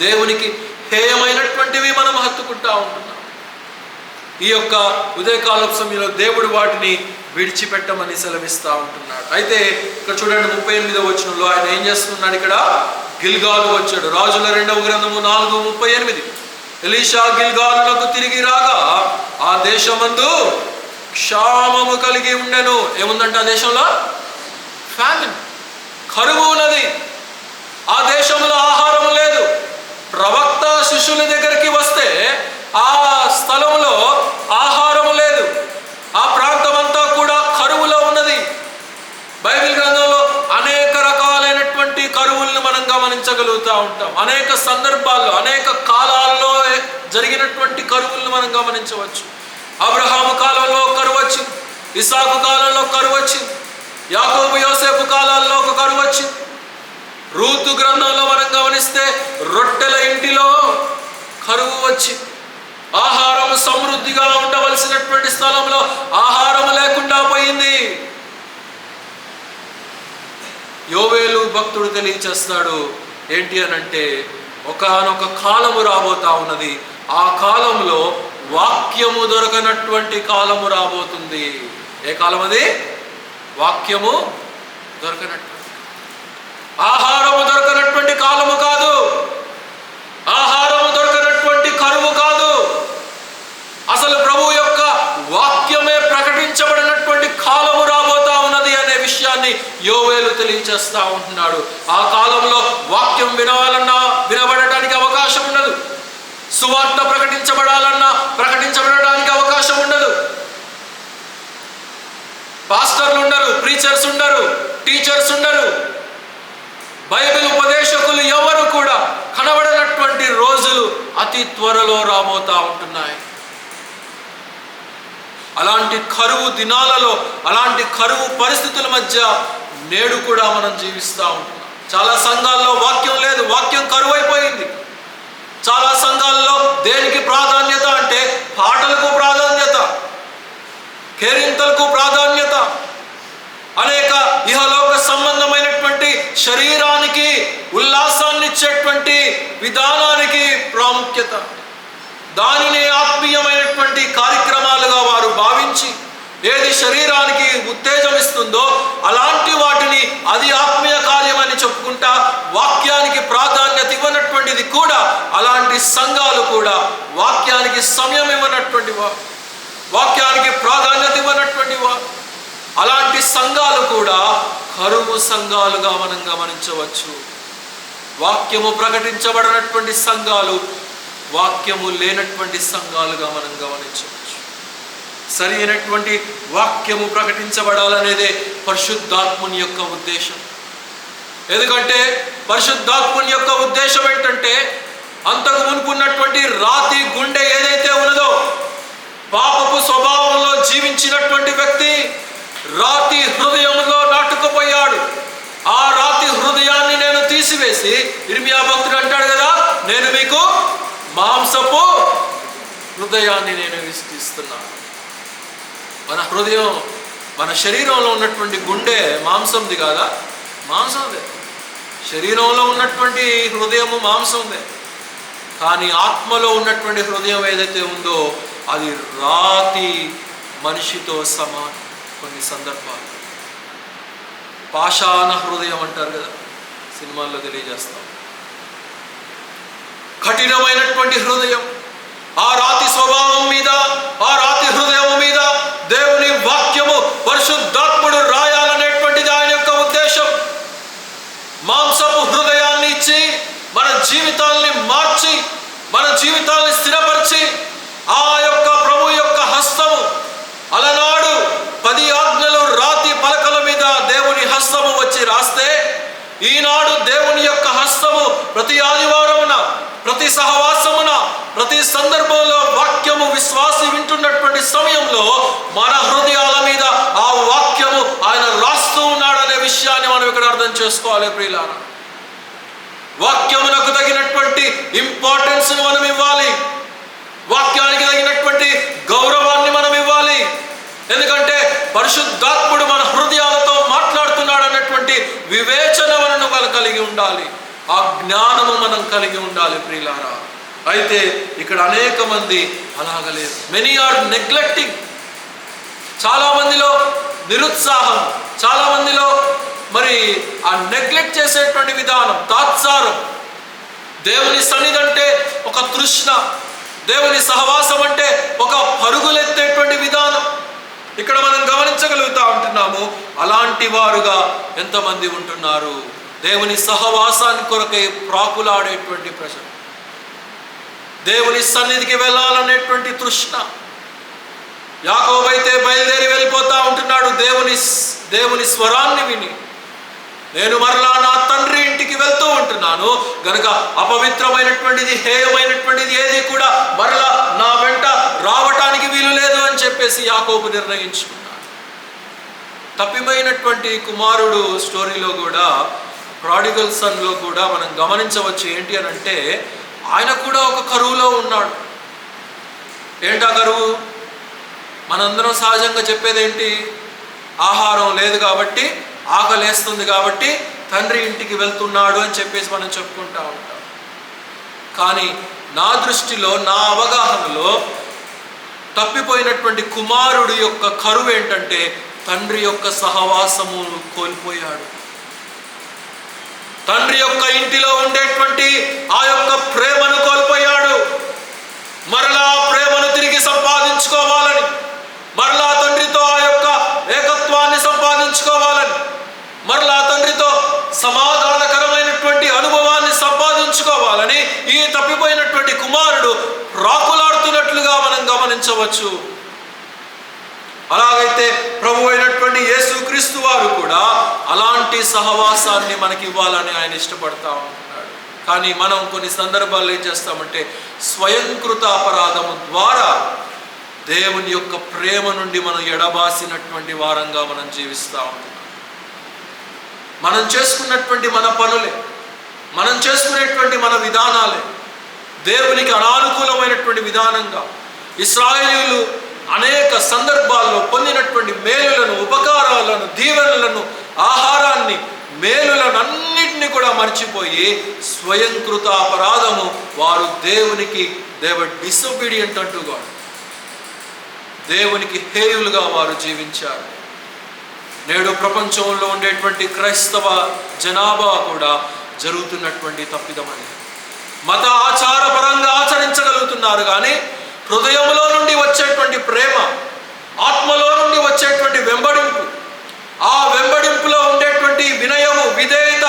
దేవునికి హేయమైనటువంటివి మనం హత్తుకుంటా ఉంటున్నాం. ఈ యొక్క ఉదయకాలపు సమయంలో దేవుడు వాటిని విడిచిపెట్టమని సెలవిస్తూ ఉంటున్నాడు. అయితే ఇక్కడ చూడండి 38వ వచనంలో ఆయన ఏం చేస్తున్నాడు, ఇక్కడ గిల్గాలు వచ్చాడు. రాజుల 2వ గ్రంథము 4:38. ఎలీషా గిల్గాలులకు తిరిగి రాగా ఆ దేశమందు క్షామము కలిగి ఉండెను. ఏముందంటే ఆ దేశంలో ఫ్యామిన్, కరువు ఉన్నది. ఆ దేశంలో ఆహారం లేదు. ప్రవక్త శిష్యుల దగ్గరికి వస్తే ఆ స్థలంలో ఆహారం లేదు. ఆ ప్రాంతం అంతా కూడా కరువులో ఉన్నది. బైబిల్ గ్రంథంలో అనేక రకాలైనటువంటి కరువులను మనం గమనించగలుగుతూ ఉంటాం. అనేక సందర్భాల్లో, అనేక కాలాల్లో జరిగినటువంటి కరువులను మనం గమనించవచ్చు. అబ్రహాము కాలంలో కరువు వచ్చింది, ఇసాకు కాలంలో కరువు వచ్చింది, యాకోబు యోసేపు కాలాల్లో ఒక కరువు వచ్చింది. రూతు గ్రంథంలో మనం గమనిస్తే రొట్టెల ఇంటిలో కరువు వచ్చింది. ఆహారం సమృద్ధిగా ఉండవలసినటువంటి స్థలంలో ఆహారం లేకుండా పోయింది. యోవేలు భక్తుడు తెలియచేస్తాడు ఏంటి అనంటే, ఒకానొక కాలము రాబోతా ఉన్నది. ఆ కాలంలో వాక్యము దొరకనటువంటి కాలము రాబోతుంది. ఏ కాలం అది? వాక్యము దొరకనటువంటి, ఆహారము దొరకనటువంటి కాలము కాదు, ఆహారము దొరకనటువంటి కరువు కాదు, అసలు ప్రభు యొక్క వాక్యమే ప్రకటించబడినటువంటి కాలము రాబోతా ఉన్నది అనే విషయాన్ని యోవేలు తెలియచేస్తా ఉంటున్నాడు. ఆ కాలంలో వాక్యం వినాలన్నా వినబడటానికి అవకాశం ఉండదు, సువార్త ప్రకటించబడాలన్నా ప్రకటించబడడానికి అవకాశం ఉండదు. పాస్టర్లు ఉండరు, ప్రీచర్స్ ఉండరు, టీచర్స్ ఉండరు, బైబిల్ ఉపదేశకులు ఎవరు కూడా కనబడనటువంటి రోజులు అతి త్వరలో రాబోతా ఉంటున్నాయి. అలాంటి కరువు దినాలలో, అలాంటి కరువు పరిస్థితుల మధ్య నేడు కూడా మనం జీవిస్తూ ఉంటున్నాం. చాలా సంఘాల్లో వాక్యం లేదు, వాక్యం కరువైపోయింది. చాలా సంఘాల్లో దేనికి ప్రాధాన్యత అంటే పాటలకు ప్రాధాన్యత, కేరింతలకు ప్రాధాన్యత, అనేక ఇహలోక సంబంధమైనటువంటి శరీరానికి ఉల్లాసాన్ని ఇచ్చేటువంటి విధానానికి ప్రాముఖ్యత, దానిని ఆత్మీయమైనటువంటి కార్యక్రమాలుగా వారు భావించి ఏది శరీరానికి ఉత్తేజం ఇస్తుందో అలాంటి వాటిని అది ఆత్మీయ కార్యం అని చెప్పుకుంటా వాక్యానికి ప్రాధాన్యత ఇవ్వనటువంటిది కూడా అలాంటి సంఘాలు కూడా వాక్యానికి సమయం ఇవ్వనటువంటి వాక్యానికి ప్రాధాన్యత ఇవ్వనటువంటి అలాంటి సంఘాలు కూడా కరువు సంఘాలుగా మనం గమనించవచ్చు. వాక్యము ప్రకటించబడినటువంటి సంఘాలు వాక్యము లేనటువంటి సంఘాలుగా మనం గమనించవచ్చు. సరి అయినటువంటి వాక్యము ప్రకటించబడాలనేదే పరిశుద్ధాత్ముని యొక్క ఉద్దేశం. ఎందుకంటే పరిశుద్ధాత్ముని యొక్క ఉద్దేశం ఏంటంటే, అంతకు మునుపున్నటువంటి రాతి గుండె ఏదైతే ఉన్నదో, పాపపు స్వభావంలో జీవించినటువంటి వ్యక్తి రాతి హృదయంలో నాటుకుపోయాడు. ఆ రాతి హృదయాన్ని నేను తీసివేసి, ఇర్మియా భక్తుడు అంటాడు కదా, నేను మీకు మాంసపు హృదయాన్ని నేను ఇస్తున్నాను. మన హృదయం, మన శరీరంలో ఉన్నటువంటి గుండె మాంసంది కాదా? మాంసందే. శరీరంలో ఉన్నటువంటి హృదయము మాంసందే. కానీ ఆత్మలో ఉన్నటువంటి హృదయం ఏదైతే ఉందో అది రాతి మనిషితో సమానం. కొన్ని సందర్భాలు పాషాణ హృదయం అంటారు కదా, సినిమాల్లో తెలియజేస్తాం. కఠినమైనటువంటి హృదయం. ఆ రాతి స్వభావం మీద, ఆ రాతి హృదయం మీద దేవుని వాక్యము పరిశుద్ధాత్ముడు రాయాలనేటువంటిది ఆయన యొక్క ఉద్దేశం. మాంసపు హృదయాన్ని ఇచ్చి మన జీవితాల్ని మార్చి, మన జీవితాల్ని స్థిరపరిచి, ఆ యొక్క ప్రభు యొక్క హస్తము, అలనాడు 10 ఆజ్ఞలు రాతి పలకల మీద దేవుని హస్తము వచ్చి రాస్తే, ఈనాడు దేవుని యొక్క హస్తము ప్రతి ఆదివారమున, ప్రతి సహవాసమున, ప్రతి సందర్భంలో వాక్యము విశ్వాసి వింటున్నటువంటి సమయంలో మన హృదయాల మీద ఆ వాక్యము ఆయన రాస్తూ ఉన్నాడనే విషయాన్ని మనం ఇక్కడ అర్థం చేసుకోవాలి ప్రియులారా. వాక్యమునకు తగినటువంటి ఇంపార్టెన్స్ను మనం ఇవ్వాలి, వాక్యానికి తగినటువంటి గౌరవాన్ని మనం ఇవ్వాలి. ఎందుకంటే పరిశుద్ధాత్ముడు మన హృదయాలతో మాట్లాడుతున్నాడు అన్నటువంటి వివేచన మనను కలిగి ఉండాలి, ఆ జ్ఞానము మనం కలిగి ఉండాలి ప్రియులారా. అయితే ఇక్కడ అనేక మంది అలాగలేదు. Many are neglecting. చాలా మందిలో నిరుత్సాహం, చాలా మందిలో మరి ఆ నెగ్లెక్ట్ చేసేటువంటి విధానం, తాత్సారం. దేవుని సన్నిధి అంటే ఒక తృష్ణ, దేవుని సహవాసం అంటే ఒక పరుగులెత్తేటువంటి విధానం ఇక్కడ మనం గమనించగలుగుతా ఉంటున్నాము. అలాంటి వారుగా ఎంతమంది ఉంటున్నారు? దేవుని సహవాసాన్ని కొరకై ప్రాకులాడేటువంటి ప్రజలు, దేవుని సన్నిధికి వెళ్ళాలనేటువంటి తృష్ణ. యాకోబు అయితే బయలుదేరి వెళ్ళిపోతా ఉంటున్నాడు దేవుని స్వరాన్ని విని. నేను మరలా నా తండ్రి ఇంటికి వెళ్తూ ఉంటున్నాను గనుక అపవిత్రమైనటువంటిది, హేయమైనటువంటిది ఏది కూడా మరలా నా వెంట రావటానికి వీలు లేదు అని చెప్పేసి యాకోబు నిర్ణయించుకున్నాడు. తప్పిపోయినటువంటి కుమారుడు స్టోరీలో కూడా, ప్రాడిగల్ సన్లో కూడా మనం గమనించవచ్చు ఏంటి అని అంటే, ఆయన కూడా ఒక కరువులో ఉన్నాడు. ఏంటా కరువు? మనందరం సహజంగా చెప్పేదేంటి? ఆహారం లేదు కాబట్టి, ఆకలేస్తుంది కాబట్టి తండ్రి ఇంటికి వెళ్తున్నాడు అని చెప్పేసి మనం చెప్పుకుంటా ఉంటాం. కానీ నా దృష్టిలో, నా అవగాహనలో తప్పిపోయినటువంటి కుమారుడు యొక్క కరువు ఏంటంటే తండ్రి యొక్క సహవాసము కోల్పోయాడు. తండ్రి యొక్క ఇంటిలో ఉండేటువంటి ఆ యొక్క ప్రేమను కోల్పోయాడు. మరలా ప్రేమను తిరిగి సంపాదించుకోవాలని, మరలా తండ్రితో ఆ యొక్క ఏకత్వాన్ని సంపాదించుకోవాలని, మరలా తండ్రితో సమాధానకరమైనటువంటి అనుభవాన్ని సంపాదించుకోవాలని ఈ తప్పిపోయినటువంటి కుమారుడు రాకులాడుతున్నట్లుగా మనం గమనించవచ్చు. అలాగైతే ప్రభు అయినటువంటి యేసుక్రీస్తు వారు కూడా అలాంటి సహవాసాన్ని మనకి ఇవ్వాలని ఆయన ఇష్టపడతా ఉంటున్నాడు. కానీ మనం కొన్ని సందర్భాల్లో ఏం చేస్తామంటే స్వయంకృత అపరాధము ద్వారా దేవుని యొక్క ప్రేమ నుండి మనం ఎడబాసినటువంటి వారంగా మనం జీవిస్తూ ఉంటున్నాం. మనం చేసుకున్నటువంటి మన పనులే, మనం చేసుకునేటువంటి మన విధానాలే దేవునికి అనానుకూలమైనటువంటి విధానంగా ఇశ్రాయేలీయులు అనేక సందర్భాల్లో పొందినటువంటి మేలులను, ఉపకారాలను, దీవెనలను, ఆహారాన్ని, మేలులను అన్నింటినీ కూడా మర్చిపోయి స్వయంకృత అపరాధము వారు దేవునికి డిసొబీడియంట్ అంటూగా దేవునికి హేయులుగా వారు జీవించారు. నేడు ప్రపంచంలో ఉండేటువంటి క్రైస్తవ జనాభా కూడా జరుగుతున్నటువంటి తప్పిదమని మత ఆచారపరంగా ఆచరించగలుగుతున్నారు, కానీ హృదయంలో నుండి వచ్చేటువంటి ప్రేమ, ఆత్మలో నుండి వచ్చేటువంటి వెంబడింపు, ఆ వెంబడింపులో ఉండేటువంటి వినయము, విధేయత,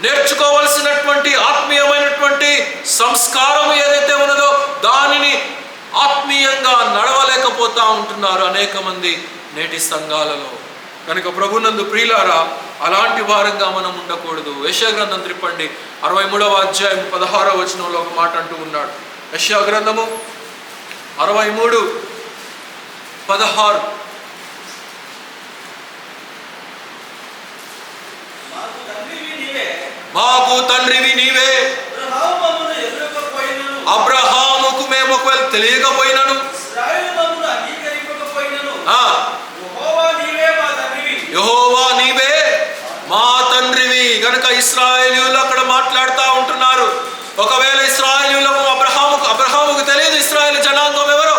నేర్చుకోవలసినటువంటి ఆత్మీయమైనటువంటి సంస్కారము ఏదైతే ఉన్నదో దానిని ఆత్మీయంగా నడవలేకపోతూ ఉంటున్నారు అనేక మంది నేటి సంఘాలలో. కనుక ప్రభునందు ప్రియులారా, అలాంటి వారంగా మనం ఉండకూడదు. యెషయా గ్రంథం త్రిప్పండి, 63వ అధ్యాయం 16వ వచనంలో ఒక మాట అంటూ ఉన్నాడు. యెషయా గ్రంథము 63:16. మాకు తండ్రివి నీవే, అబ్రహాముకు మేము ఒకవేళ తెలియకపోయినను, యెహోవా నీవే మా తండ్రివి. కనుక ఇశ్రాయేలీయులు అక్కడ మాట్లాడుతూ ఉంటున్నారు. ఒకవేళ ఇశ్రాయేలీయులకు అబ్రహాముకు తెలియదు ఇశ్రాయేలు జనాంగం ఎవరో.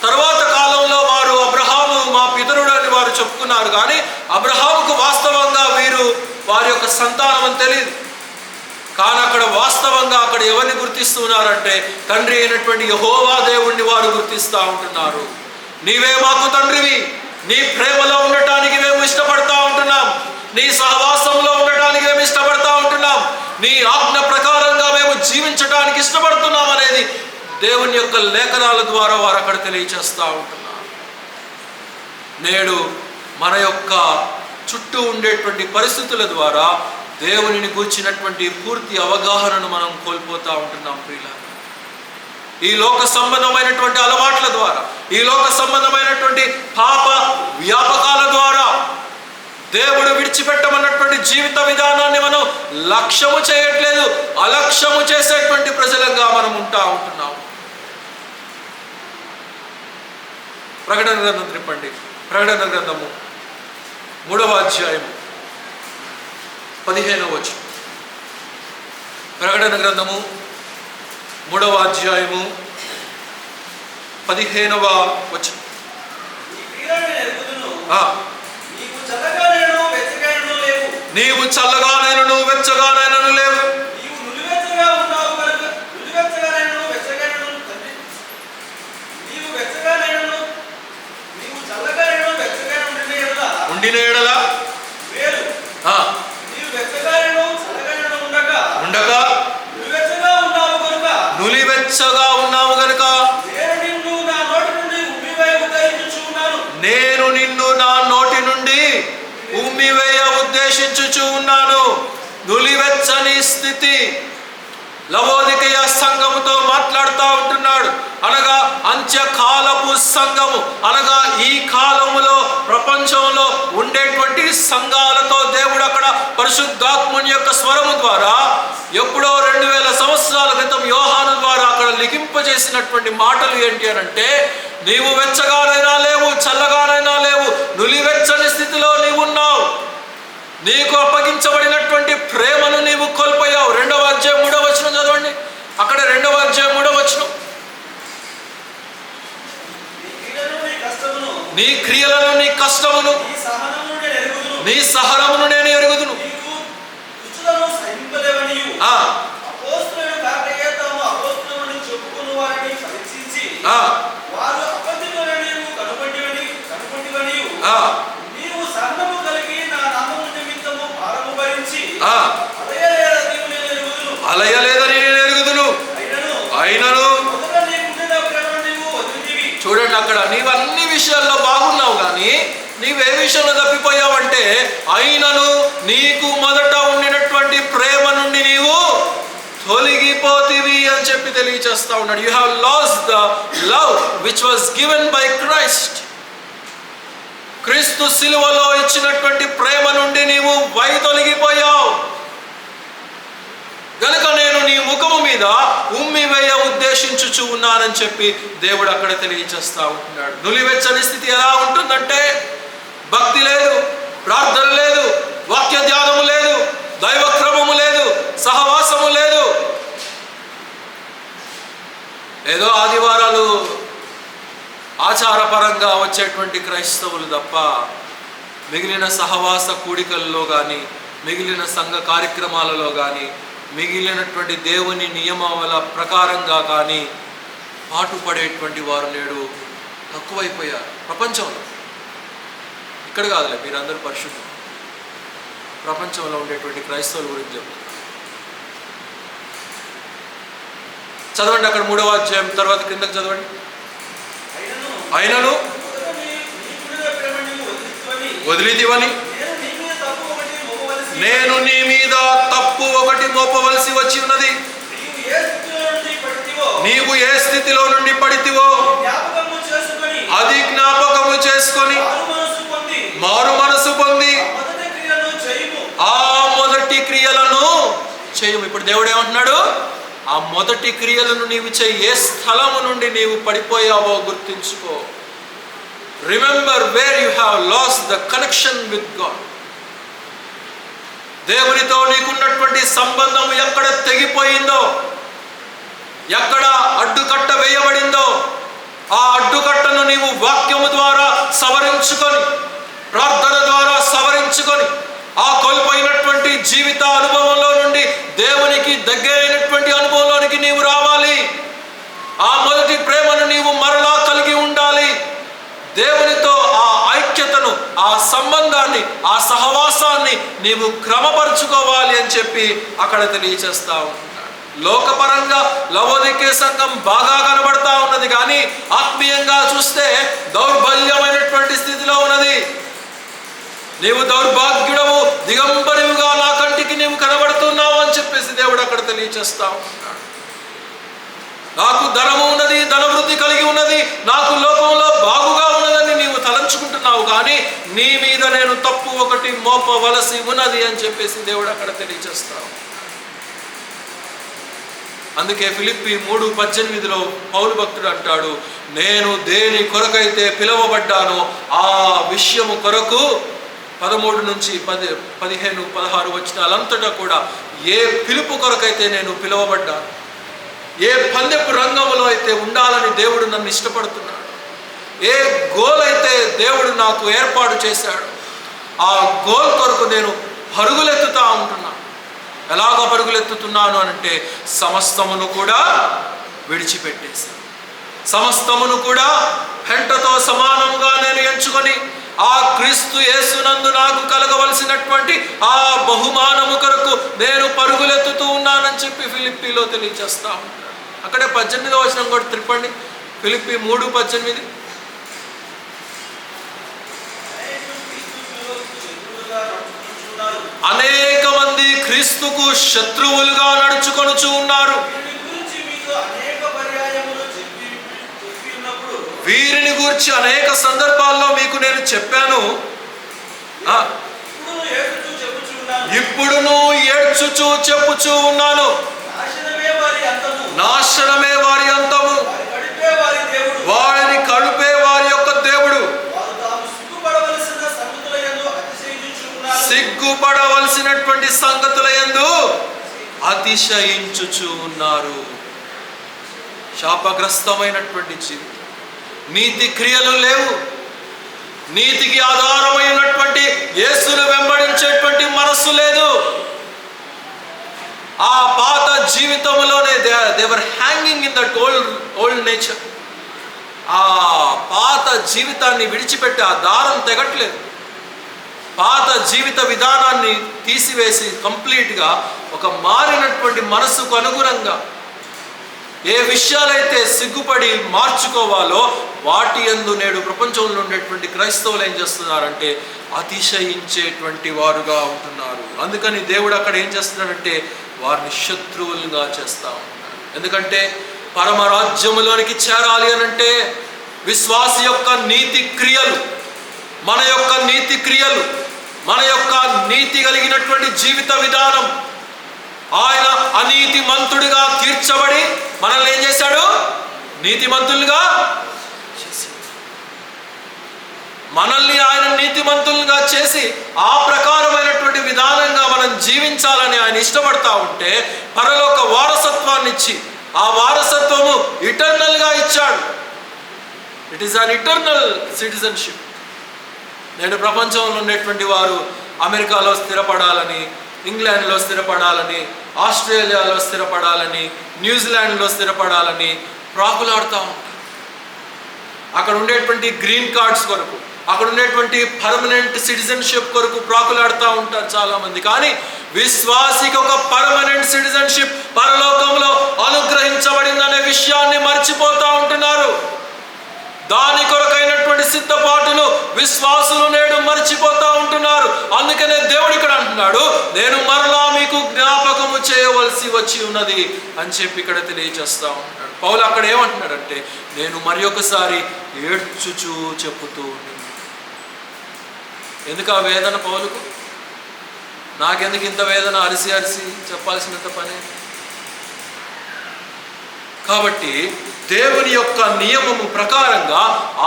తర్వాత కాలంలో వారు అబ్రహాము మా పితరుడు అని వారు చెప్పుకున్నారు, కానీ అబ్రహాముకు వాస్తవంగా వీరు వారి యొక్క సంతానం అని తెలియదు. కానీ అక్కడ వాస్తవంగా అక్కడ ఎవరిని గుర్తిస్తున్నారంటే తండ్రి అయినటువంటి యెహోవా దేవుణ్ణి వారు గుర్తిస్తూ ఉంటున్నారు. నీవే మాకు తండ్రివి, నీ ప్రేమలో ఉండటానికి మేము ఇష్టపడతా ఉంటున్నాం, నీ సహవాసంలో ఉండటానికి మేము ఇష్టపడతా ఉంటున్నాం, నీ ఆజ్ఞ ప్రకారంగా మేము జీవించడానికి ఇష్టపడుతున్నాం అనేది దేవుని యొక్క లేఖనాల ద్వారా వారు అక్కడ తెలియచేస్తూ ఉంటున్నారు. నేడు మన యొక్క చుట్టూ ఉండేటువంటి పరిస్థితుల ద్వారా దేవునిని గూర్చినటువంటి పూర్తి అవగాహనను మనం కోల్పోతూ ఉంటున్నాం ప్రియులారా. ఈ లోక సంబంధమైనటువంటి అలవాట్ల ద్వారా, ఈ లోక సంబంధమైనటువంటి పాప వ్యాపకాల ద్వారా దేవుడు విడిచిపెట్టమన్నటువంటి జీవిత విధానాన్ని మనం లక్ష్యము చేయట్లేదు, అలక్ష్యము చేసేటువంటి ప్రజలంగా మనం ఉంటున్నాం. ప్రకటన గ్రంథం త్రిప్పండి, ప్రకటన గ్రంథము 3వ అధ్యాయము 15వ వచనం. ప్రకటన గ్రంథము 3వ అధ్యాయము 15వ వచనం. నీవు చల్లగానైనను వెచ్చగానైనను లేవు, ఉండిన ఎడల ఉండక నులివెచ్చగా ఉన్నావు గనుక నేను నిన్ను నా నోటి నుండి ఉమ్మివేయ ఉద్దేశించుచు ఉన్నాను. నులివెచ్చని స్థితి లవోదికయ సంఘముతో మాట్లాడుతూ ఉంటున్నాడు. అనగా అంత్యకాలపు సంఘము, అనగా ఈ కాలములో ప్రపంచంలో ఉండేటువంటి సంఘాలతో దేవుడు అక్కడ పరిశుద్ధాత్ముని యొక్క స్వరము ద్వారా ఎప్పుడో 2000 సంవత్సరాల క్రితం యోహాను ద్వారా అక్కడ లిఖింపజేసినటువంటి మాటలు ఏంటి అని అంటే, నీవు వెచ్చగానైనా లేవు, చల్లగానైనా లేవు, నులివెచ్చని స్థితిలో నీవున్నావు. నీకు అప్పగించబడినటువంటి ప్రేమను నీవు కోల్పోయావు. 2వ అధ్యాయం 3వ వచనం చదవండి. అక్కడ 2వ అధ్యాయం 3వ వచనం. నీ క్రియలను, నీ కష్టమును, నీ సహనమును నేను ఎరుగుదును. అలయలేదని నేను ఎరుగుదును. అయినను చూడండి, అక్కడ నీవు అన్ని విషయాల్లో బాగున్నావు, కానీ నీవే విషయంలో తప్పిపోయావంటే, అయినను నీకు మొదట ఉండినటువంటి ప్రేమ నుండి నీవు తొలగిపోతివి అని చెప్పి తెలియచేస్తా ఉన్నాడు. You have lost the love which was given by Christ. క్రీస్తు సిలువలో ఇచ్చినటువంటి ప్రేమ నుండి నీవు తొలగిపోయావు గనుక నేను నీ ముఖము మీద ఉమ్మివేయ ఉద్దేశించుచు ఉన్నానని చెప్పి దేవుడు అక్కడ తెలియచేస్తా ఉంటున్నాడు. నులివెచ్చని స్థితి ఎలా ఉంటుందంటే, భక్తి లేదు, ప్రార్థన లేదు, వాక్య ధ్యానము లేదు, దైవక్రమము లేదు, సహవాసము లేదు. ఏదో ఆదివారాలు ఆచారపరంగా వచ్చేటువంటి క్రైస్తవులు తప్ప మిగిలిన సహవాస కూడికల్లో కానీ, మిగిలిన సంఘ కార్యక్రమాలలో కానీ, మిగిలినటువంటి దేవుని నియమాల ప్రకారంగా కానీ పాటుపడేటువంటి వారు నేడు తక్కువైపోయారు ప్రపంచంలో. ఇక్కడ కాదులే, మీరందరూ పరిశుద్ధం. ప్రపంచంలో ఉండేటువంటి క్రైస్తవుల గురించి చెప్తారు. చదవండి అక్కడ 3వ అధ్యాయం తర్వాత కిందకి చదవండి. అయినను వదిలితివని నేను నీ మీద తప్పు ఒకటి మోపవలసి వచ్చి ఉన్నది. నీవు ఏ స్థితిలో నుండి పడితివో అది జ్ఞాపకము చేసుకొని మారు మనసు పొంది ఆ మొదటి క్రియలను చేయము. ఇప్పుడు దేవుడు ఏమంటున్నాడు? ఆ మొదటి క్రియలను నీవు చేయి. ఏ స్థలము నుండి నీవు పడిపోయావో గుర్తించుకో. Remember where you have lost the connection with God. దేవునితో నీకున్నటువంటి సంబంధం ఎక్కడ తెగిపోయిందో, ఎక్కడ అడ్డుకట్ట వేయబడిందో, ఆ అడ్డుకట్టను నీవు వాక్యము ద్వారా సవరించుకొని, ప్రార్థన ద్వారా సవరించుకొని, ఆ కోల్పోయినటువంటి జీవిత అనుభవంలో నుండి దేవునికి దగ్గరైనటువంటి అనుభవంలోనికి నీవు రావాలి. ఆ మొదటి ప్రేమను నీవు మరలా కలిగి ఉండాలి. దేవునితో ఆ ఐక్యతను, ఆ సంబంధాన్ని, ఆ సహవాసాన్ని నీవు క్రమపరుచుకోవాలి అని చెప్పి అక్కడ తెలియచేస్తా ఉన్నాడు. లోకపరంగా లవోదికే సంఘం బాగా కనబడతా ఉన్నది, కానీ ఆత్మీయంగా చూస్తే దౌర్బల్యమైనటువంటి స్థితిలో ఉన్నది. నీవు దౌర్భాగ్యుడవు, దిగంబరివిగా నా కంటికి నీవు కనబడుతున్నావు అని చెప్పేసి దేవుడు అక్కడ తెలియచేస్తా ఉన్నాడు. నాకు ధనము ఉన్నది, ధనవృద్ధి కలిగి ఉన్నది, నాకు లోకంలో బాగుగా ఉన్నదని నీవు తలంచుకుంటున్నావు, కానీ నీ మీద నేను తప్పు ఒకటి మోపవలసి ఉన్నది అని చెప్పేసి దేవుడు అక్కడ తెలియచేస్తావు. అందుకే ఫిలిప్పీ 3:18 పౌలు భక్తుడు అంటాడు, నేను దేని కొరకైతే పిలువబడ్డానో ఆ విషయము కొరకు 13 నుంచి 15, 16 వచనాలంతటా కూడా ఏ పిలుపు కొరకైతే నేను పిలువబడ్డాను, ఏ పందెపు రంగంలో అయితే ఉండాలని దేవుడు నన్ను ఇష్టపడుతున్నాడు, ఏ గోల్ అయితే దేవుడు నాకు ఏర్పాటు చేశాడు, ఆ గోల్ కొరకు నేను పరుగులెత్తుతా ఉంటున్నాను. ఎలాగ పరుగులెత్తుతున్నాను అంటే, సమస్తమును కూడా విడిచిపెట్టేశాను. సమస్తమును కూడా పెంటతో సమానంగా నేను ఎంచుకొని ఆ క్రీస్తు యేసునందు నాకు కలగవలసినటువంటి ఆ బహుమానము కొరకు నేను పరుగులెత్తుతూ ఉన్నానని చెప్పి ఫిలిప్పీలో తెలియచేస్తా ఉంటాడు. అక్కడే 18వ వచనం కూడా త్రిప్పండి. ఫిలిప్పీ 3:18. అనేక మంది క్రీస్తుకు శత్రువులుగా నడుచుకొనుచు ఉన్నారు. వీరిని గురించి అనేక సందర్భాల్లో మీకు నేను చెప్పాను. ఇప్పుడును ఏడ్చుచు చెప్పుచూ ఉన్నాను, నాశనమే వారి సంగతుల యందు అతిశయించుచు ఉన్నారు. శాపగ్రస్తమైనటువంటి జీవితం. నీతి క్రియలు లేవు. నీతికి ఆధారమైనటువంటి యేసును వెంబడించేటువంటి మనస్సు లేదు. ఆ పాత జీవితంలోనే they were hanging in that old nature. ఆ పాత జీవితాన్ని విడిచిపెట్టి ఆ దారం తెగట్లేదు. పాత జీవిత విధానాన్ని తీసివేసి కంప్లీట్గా ఒక మారినటువంటి మనస్సుకు అనుగుణంగా ఏ విషయాలైతే సిగ్గుపడి మార్చుకోవాలో వాటి యందు నేడు ప్రపంచంలో ఉండేటువంటి క్రైస్తవులు ఏం చేస్తున్నారంటే అతిశయించేటువంటి వారుగా ఉంటున్నారు. అందుకని దేవుడు అక్కడ ఏం చేస్తున్నాడంటే వారిని శత్రువులుగా చేస్తూ ఉంటున్నాడు. ఎందుకంటే పరమరాజ్యములోనికి చేరాలి అనంటే విశ్వాసి యొక్క నీతి క్రియలు, మన యొక్క నీతి క్రియలు, మన యొక్క నీతి కలిగినటువంటి జీవిత విధానం, ఆయన అనీతిమంతుడిగా తీర్చబడి మనల్ని ఏం చేశాడు? నీతిమంతులుగా చేశాడు. మనల్ని ఆయన నీతిమంతులుగా చేసి ఆ ప్రకారమైనటువంటి విధానంగా మనం జీవించాలని ఆయన ఇష్టపడతా ఉంటే పరలోక వారసత్వాన్ని ఇచ్చి ఆ వారసత్వము ఇటర్నల్గా ఇచ్చాడు. It is an eternal citizenship. నేడు ప్రపంచంలో ఉండేటువంటి వారు అమెరికాలో స్థిరపడాలని, ఇంగ్లాండ్లో స్థిరపడాలని, ఆస్ట్రేలియాలో స్థిరపడాలని, న్యూజిలాండ్లో స్థిరపడాలని ప్రాకులాడుతూ ఉంటారు. అక్కడ ఉండేటువంటి గ్రీన్ కార్డ్స్ కొరకు, అక్కడ ఉండేటువంటి పర్మనెంట్ సిటిజన్షిప్ కొరకు ప్రాకులాడుతూ ఉంటారు చాలామంది. కానీ విశ్వాసికి ఒక పర్మనెంట్ సిటిజన్షిప్ పరలోకంలో అనుగ్రహించబడిందనే విషయాన్ని మర్చిపోతూ ఉంటున్నారు. దాని కొరకైనటువంటి సిద్ధపాటును విశ్వాసులు నేడు మర్చిపోతూ ఉంటున్నారు. అందుకనే దేవుడు ఇక్కడ అంటున్నాడు, నేను మరలా మీకు జ్ఞాపకము చేయవలసి వచ్చి ఉన్నది అని చెప్పి ఇక్కడ తెలియజేస్తూ ఉంటున్నాడు. పౌలు అక్కడ ఏమంటున్నాడంటే, నేను మరి ఒకసారి ఏడ్చుచూ చెప్పుతూ ఉన్నాను. ఎందుకు ఆ వేదన పౌలుకు? నాకెందుకు ఇంత వేదన? అరిసి అరిసి చెప్పాల్సినంత పని. కాబట్టి దేవుని యొక్క నియమము ప్రకారంగా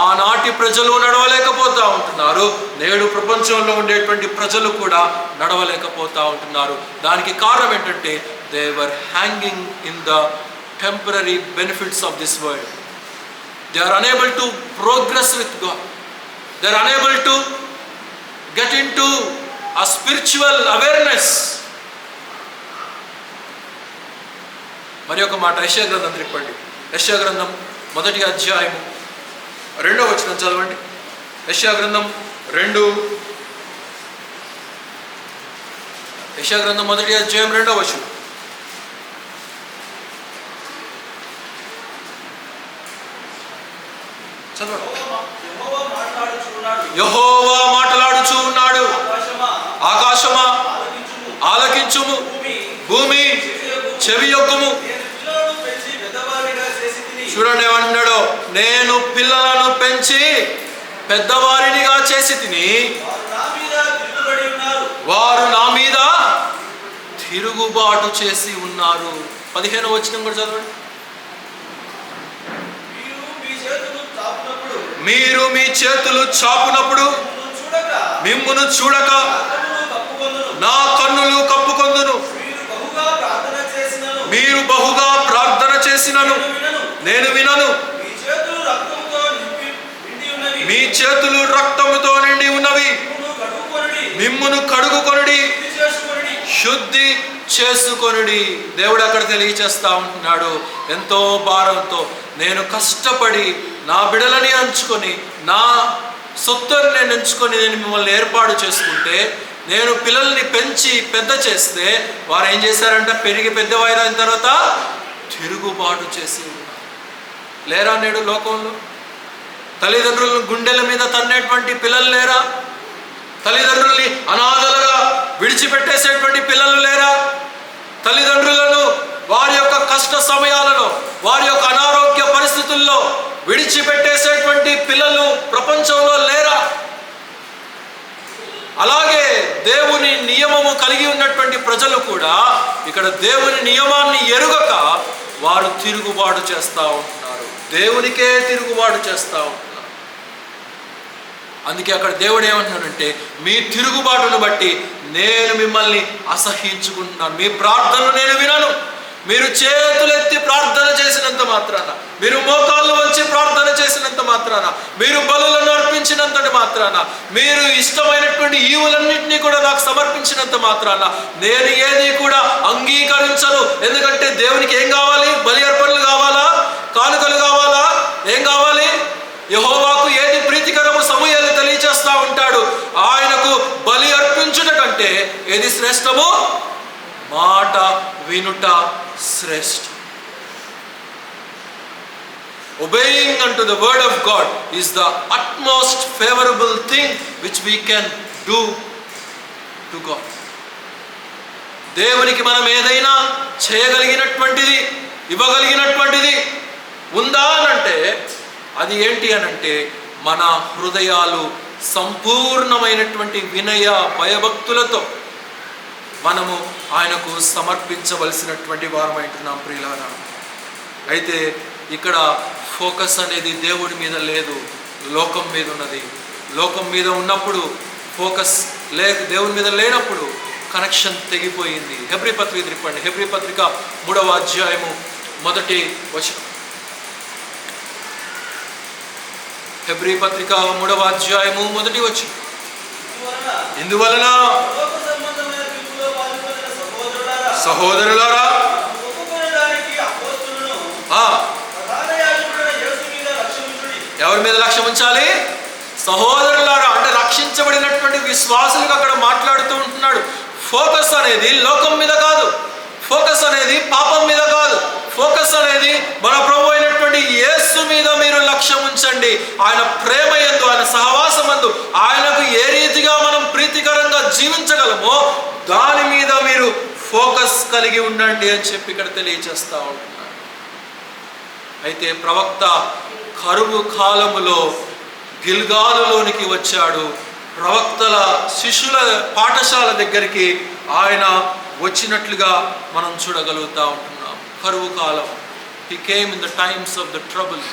ఆనాటి ప్రజలు నడవలేకపోతూ ఉంటున్నారు. నేడు ప్రపంచంలో ఉండేటువంటి ప్రజలు కూడా నడవలేకపోతూ ఉంటున్నారు. దానికి కారణం ఏంటంటే they were hanging in the temporary benefits of this world. They are unable to progress with God. They are unable to get into a spiritual awareness. మరి ఒక మాట యెషయా గ్రంథం తిప్పండి. యెషయా గ్రంథం 1వ అధ్యాయం 2వ వచనం చదవండి. యెషయా గ్రంథం 2, యెషయా గ్రంథం 1వ అధ్యాయం 2వ వచనం. చదవండి. యెహోవా మాట్లాడుచూ ఉన్నాడు. ఆకాశమా ఆలకించుము, భూమి చెవియొక్కుము. చూడండి ఏమంటున్నాడు, నేను పిల్లలను పెంచి పెద్దవారినిగా చేసి తిని వారు నా మీద తిరుగుబాటు చేసి ఉన్నారు. 15వ వచనం కూడా చదవండి. మీరు మీ చేతులు చాపునప్పుడు మిమ్మును చూడక నా కన్నులు కప్పుకొందును. మీరు బహుగా ప్రార్థన చేసినను నేను వినను. మీ చేతులు రక్తముతో నిండి ఉన్నవి. మిమ్మును కడుగుకొనుడి, శుద్ధి చేసుకొనుడి. దేవుడు అక్కడ తెలియచేస్తా ఉంటున్నాడు ఎంతో భారంతో. నేను కష్టపడి నా బిడలని ఎంచుకొని, నా సొత్తుని నేను ఎంచుకొని నేను మిమ్మల్ని ఏర్పాటు చేసుకుంటే, నేను పిల్లల్ని పెంచి పెద్ద చేస్తే వారు ఏం చేశారంటే పెరిగి పెద్దవారైన తర్వాత తిరుగుబాటు చేసి ఉన్నారు. లేరా నేడు లోకంలో? తల్లిదండ్రులను గుండెల మీద తన్నేటువంటి పిల్లలు లేరా? తల్లిదండ్రుల్ని అనాథలుగా విడిచిపెట్టేసేటువంటి పిల్లలు లేరా? తల్లిదండ్రులను వారి యొక్క కష్ట సమయాలలో, వారి యొక్క అనారోగ్య పరిస్థితుల్లో విడిచిపెట్టేసేటువంటి పిల్లలు ప్రపంచంలో లేరా? అలాగే దేవుని నియమము కలిగి ఉన్నటువంటి ప్రజలు కూడా ఇక్కడ దేవుని నియమాన్ని ఎరుగక వారు తిరుగుబాటు చేస్తూ ఉంటున్నారు. దేవునికే తిరుగుబాటు చేస్తూ ఉంటున్నారు. అందుకే అక్కడ దేవుడు ఏమంటున్నాడంటే, మీ తిరుగుబాటును బట్టి నేను మిమ్మల్ని అసహ్యించుకుంటున్నాను, మీ ప్రార్థనలు నేను వినను. మీరు చేతులెత్తి ప్రార్థన చేసినంత మాత్రాన, మీరు మోకాళ్ళు వంచి ప్రార్థన చేసినంత మాత్రాన, మీరు బలులను అర్పించినంతటి మాత్రాన, మీరు ఇష్టమైనటువంటి ఈవులన్నింటినీ కూడా నాకు సమర్పించినంత మాత్రాన నేను ఏది కూడా అంగీకరించను. ఎందుకంటే దేవునికి ఏం కావాలి? బలి అర్పణలు కావాలా? కానుకలు కావాలా? ఏం కావాలి? యెహోవాకు ఏది ప్రీతికరము సమూయేలు తెలియచేస్తా ఉంటాడు. ఆయనకు బలి అర్పించుట కంటే ఏది శ్రేష్టము? మాట వినుట శ్రేష్టం. Obeying unto the word of God is the utmost favorable thing which we can do to God. దేవునికి మనం ఏదైనా చేయగలిగినటువంటిది, ఇవ్వగలిగినటువంటిది ఉందా అనంటే అది ఏంటి అనంటే, మన హృదయాలు సంపూర్ణమైనటువంటి వినయ భయభక్తులతో మనము ఆయనకు సమర్పించవలసినటువంటి వారమైంటున్నాం ప్రియులారా. అయితే ఇక్కడ ఫోకస్ అనేది దేవుడి మీద లేదు, లోకం మీద ఉన్నది. లోకం మీద ఉన్నప్పుడు ఫోకస్ దేవుడి మీద లేనప్పుడు కనెక్షన్ తెగిపోయింది. హెబ్రీ పత్రిక తిప్పండి. హెబ్రీ పత్రిక 3వ అధ్యాయము 1వ వచనం. హెబ్రీ పత్రిక 3వ అధ్యాయము 1వ వచనం. ఇందువలన సహోదరులారా, ఎవరి మీద లక్ష్యం ఉంచాలి? సహోదరులారా అంటే రక్షించబడినటువంటి విశ్వాసులకు అక్కడ మాట్లాడుతూ ఉంటున్నాడు. ఫోకస్ అనేది లోకం మీద కాదు, ఫోకస్ అనేది పాపం మీద కాదు, ఫోకస్ అనేది మన ప్రభు అయినటువంటి యేసు మీద మీరు లక్ష్యం ఉంచండి. ఆయన ప్రేమ యందు, ఆయన సహవాసమందు ఆయనకు ఏ రీతిగా మనం ప్రీతికరంగా జీవించగలమో దాని మీద మీరు ఫోకస్ కలిగి ఉండండి అని చెప్పి ఇక్కడ తెలియజేస్తూ ఉంటున్నాడు. అయితే ప్రవక్త కరువు కాలములో గిల్గాలులోనికి వచ్చాడు. ప్రవక్తల శిష్యుల పాఠశాల దగ్గరికి ఆయన వచ్చినట్లుగా మనం చూడగలుగుతూ ఉంటున్నాం. కరువు కాలం. He came in the times of the trouble.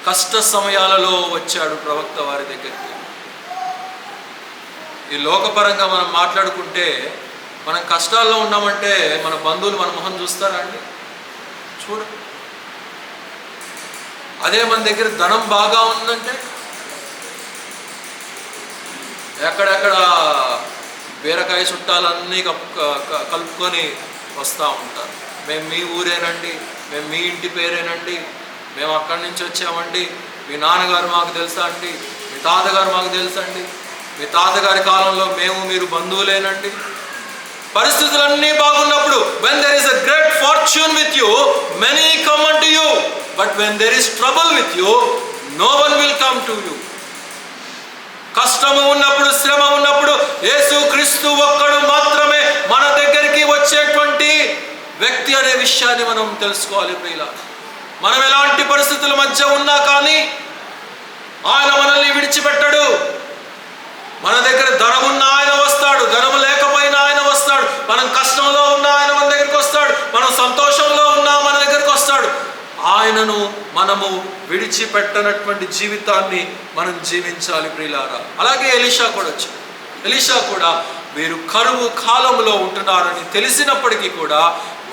కష్ట సమయాలలో వచ్చాడు ప్రవక్త వారి దగ్గరికి. ఈ లోకపరంగా మనం మాట్లాడుకుంటే, మనం కష్టాల్లో ఉన్నామంటే మన బంధువులు మన మొహం చూస్తారా అండి? చూడు. అదే మన దగ్గర ధనం బాగా ఉందంటే ఎక్కడెక్కడ బీరకాయ చుట్టాలన్నీ కలుపుకొని వస్తూ ఉంటారు. మేము మీ ఊరేనండి, మేము మీ ఇంటి పేరేనండి, మేము అక్కడి నుంచి వచ్చామండి, మీ నాన్నగారు మాకు తెలుసా అండి, మీ తాతగారు మాకు తెలుసండి, మీ తాతగారి కాలంలో మేము మీరు బంధువులేనండి. పరిస్థితులన్నీ బాగున్నప్పుడు when there is a great fortune with you, many come unto you, but when there is trouble with you, no one will come to you. కష్టము ఉన్నప్పుడు, శ్రమ ఉన్నప్పుడు యేసు క్రీస్తు ఒక్కడు మాత్రమే మన దగ్గరికి వచ్చేటువంటి వ్యక్తి అనే విషయాన్ని మనం తెలుసుకోవాలి ప్రియులారా. మనం ఎలాంటి పరిస్థితుల మధ్య ఉన్నా కానీ ఆయన మనల్ని విడిచిపెట్టడు. మన దగ్గర ధనం ఉన్నా ఆయన వస్తాడు, ధనము లేకపోయినా ఆయన వస్తాడు. మనం కష్టంలో ఉన్నా ఆయన మన దగ్గరికి వస్తాడు, మనం సంతోషంలో ఉన్నా మన దగ్గరికి వస్తాడు. ఆయనను మనము విడిచిపెట్టనటువంటి జీవితాన్ని మనం జీవించాలి ప్రియులారా. అలాగే ఎలీషా కూడా వచ్చాడు. ఎలీషా కూడా వీరు కరువు కాలంలో ఉంటున్నారని తెలిసినప్పటికీ కూడా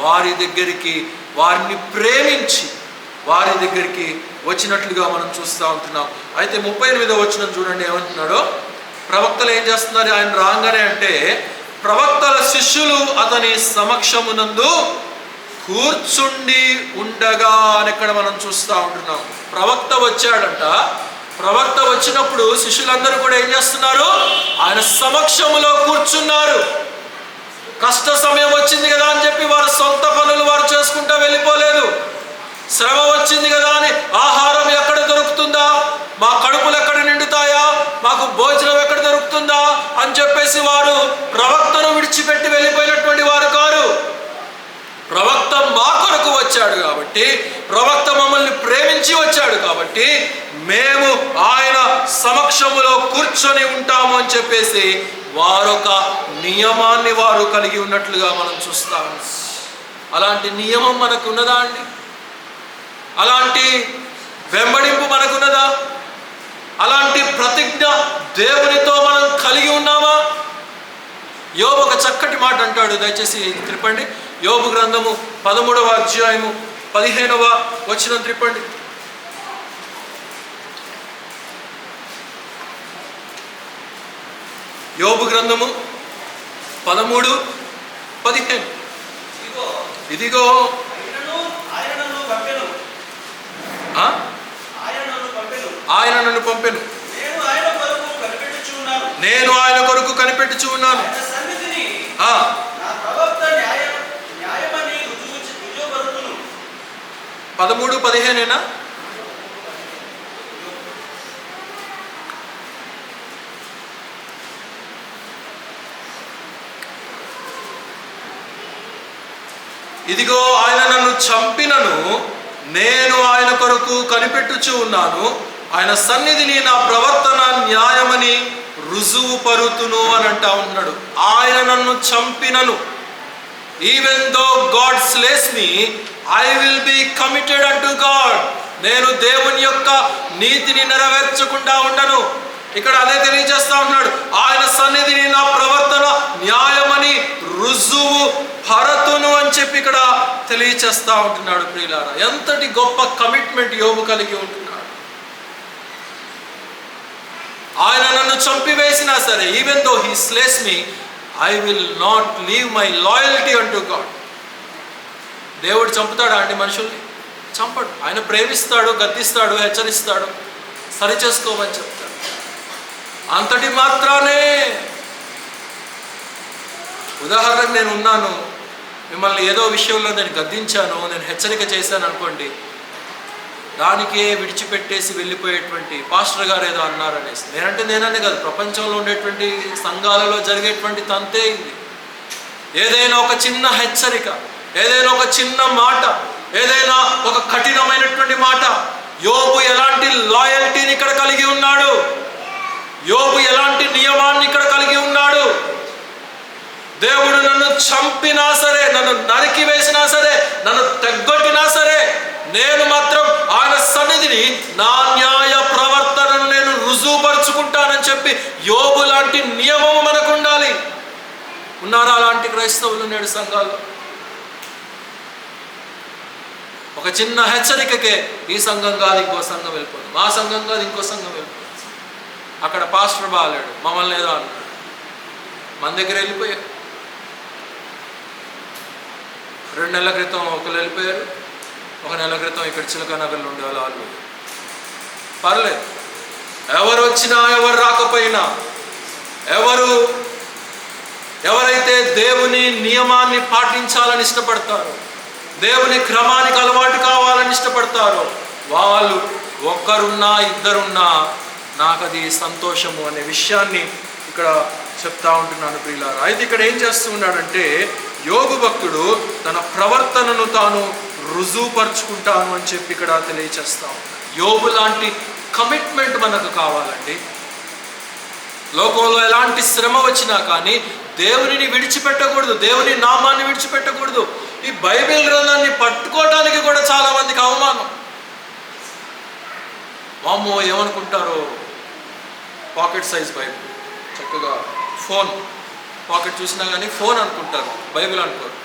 వారి దగ్గరికి, వారిని ప్రేమించి వారి దగ్గరికి వచ్చినట్లుగా మనం చూస్తూ ఉంటున్నాం. అయితే 38వ వచనం చూడండి ఏమంటున్నాడో. ప్రవక్తలు ఏం చేస్తున్నారు ఆయన రాగానే అంటే, ప్రవక్తల శిష్యులు అతని సమక్షమునందు కూర్చుండి ఉండగా అని ఇక్కడ మనం చూస్తూ ఉంటున్నాం. ప్రవక్త వచ్చాడంట. ప్రవక్త వచ్చినప్పుడు శిష్యులందరూ కూడా ఏం చేస్తున్నారు? ఆయన సమక్షములో కూర్చున్నారు. కష్ట సమయం వచ్చింది కదా అని చెప్పి వారి సొంత పనులు వారు చేసుకుంటూ వెళ్ళిపోలేదు. శ్రమ వచ్చింది కదా అని ఆహారం ఎక్కడ దొరుకుతుందా, మా కడుపులు ఎక్కడ నిండుతాయా, మాకు భోజనం ఎక్కడ దొరుకుతుందా అని చెప్పేసి వారు ప్రవక్తను విడిచిపెట్టి వెళ్ళిపోయినటువంటి వారు కారు. ప్రవక్త మా కొరకు వచ్చాడు కాబట్టి, ప్రవక్త మమ్మల్ని ప్రేమించి వచ్చాడు కాబట్టి మేము ఆయన సమక్షములో కూర్చొని ఉంటాము అని చెప్పేసి వారొక నియమాన్ని వారు కలిగి ఉన్నట్లుగా మనం చూస్తాము. అలాంటి నియమం మనకు ఉన్నదా అండి? అలాంటి వెంబడింపు మనకున్నదా? అలాంటి ప్రతిజ్ఞ దేవునితో మనం కలిగి ఉన్నామా? యోబు ఒక చక్కటి మాట అంటాడు, దయచేసి త్రిప్పండి. యోబు గ్రంథము 13వ అధ్యాయము 15వ వచనం త్రిప్పండి. యోబు గ్రంథము 13:15. ఇదిగో ఆయన నన్ను పంపెను, నేను ఆయన కొరకు కనిపెట్టుచు ఉన్నాను. 13:15 ఇదిగో ఆయన నన్ను చంపినను, నేను ఆయన కొరకు కనిపెట్టుచు ఉన్నాను. ఆయన సన్నిధిని నా ప్రవర్తన న్యాయమని రుజువు పరుతును అని అంటా ఉన్నాడు. ఆయన నన్ను చంపినను, even though God slays me, I will be committed అంటు గాడ్. నేను దేవుని యొక్క నీతిని నెరవేర్చకుండా ఉండను. ఇక్కడ అదే తెలియజేస్తా ఉన్నాడు. ఆయన సన్నిధిని నా ప్రవర్తన న్యాయమని రుజువు పరతును అని చెప్పి ఇక్కడ తెలియచేస్తా ఉంటున్నాడు. ప్రియులారా, ఎంతటి గొప్ప కమిట్మెంట్ యోబు కలిగి ఉంటున్నాడు. ఆయన నన్ను చంపివేసినా సరే, even though he స్లేస్ me, I will not leave my loyalty అంటూ గాడ్. దేవుడు చంపుతాడా అండి మనుషుల్ని? చంపడు. ఆయన ప్రేమిస్తాడు, గద్దిస్తాడు, హెచ్చరిస్తాడు, సరిచేసుకోమని చెప్తాడు. అంతటి మాత్రానే, ఉదాహరణకు నేను ఉన్నాను, మిమ్మల్ని ఏదో విషయంలో నేను గద్దించాను, నేను హెచ్చరిక చేశాను అనుకోండి, దానికే విడిచిపెట్టేసి వెళ్ళిపోయేటువంటి పాస్టర్ గారు ఏదో అన్నారనేసి. నేననే కాదు, ప్రపంచంలో ఉండేటువంటి సంఘాలలో జరిగేటువంటి తంతే ఇది. ఏదైనా ఒక చిన్న హెచ్చరిక, ఏదైనా ఒక చిన్న మాట, ఏదైనా ఒక కఠినమైనటువంటి మాట. యోబు ఎలాంటి లాయల్టీని ఇక్కడ కలిగి ఉన్నాడు, యోబు ఎలాంటి నియమాన్ని ఇక్కడ కలిగి ఉన్నాడు. దేవుడు నన్ను చంపినా సరే, నన్ను నరికి వేసినా సరే, నన్ను తెగ్గొట్టినా సరే, నేను మాత్రం ఆయన సన్నిధిని నా న్యాయ ప్రవర్తనను నేను రుజువుపరుచుకుంటానని చెప్పి యోబు లాంటి నియమము మనకు ఉండాలి. ఉన్నారా అలాంటి క్రైస్తవులు నేడు సంఘాల్లో? ఒక చిన్న హెచ్చరికకే ఈ సంఘం కాదు ఇంకో సంఘం వెళ్ళిపోదు, మా సంఘం కాదు ఇంకో సంఘం వెళ్ళిపోదు. అక్కడ పాస్టర్ బాగాలేడు, మమ్మల్ని ఏదో అన్నాడు, మన దగ్గర వెళ్ళిపోయారు. 2 నెలల క్రితం ఒకరు వెళ్ళిపోయారు, 1 నెల క్రితం ఇక్కడ చిలకనగర్లో ఉండే వాళ్ళు. పర్లేదు, ఎవరు వచ్చినా ఎవరు రాకపోయినా, ఎవరైతే దేవుని నియమాన్ని పాటించాలని ఇష్టపడతారో, దేవుని క్రమానికి అలవాటు కావాలని ఇష్టపడతారో, వాళ్ళు ఒక్కరున్నా ఇద్దరున్నా నాకు అది సంతోషము అనే విషయాన్ని ఇక్కడ చెప్తా ఉంటున్నాను ప్రియులారా. అయితే ఇక్కడ ఏం చేస్తూ ఉన్నాడంటే, యోబు భక్తుడు తన ప్రవర్తనను తాను రుజువుపరుచుకుంటాను అని చెప్పి ఇక్కడ తెలియచేస్తాం. యోబు లాంటి కమిట్మెంట్ మనకు కావాలండి. లోకంలో ఎలాంటి శ్రమ వచ్చినా కానీ దేవునిని విడిచిపెట్టకూడదు, దేవుని నామాన్ని విడిచిపెట్టకూడదు. ఈ బైబిల్ గ్రంథాన్ని పట్టుకోవడానికి కూడా చాలా మందికి అవమానం. వామ్మో ఏమనుకుంటారో, పాకెట్ సైజ్ బైబిల్, చక్కగా ఫోన్ పాకెట్ చూసినా కానీ ఫోన్ అనుకుంటారు, బైబిల్ అనుకోరు.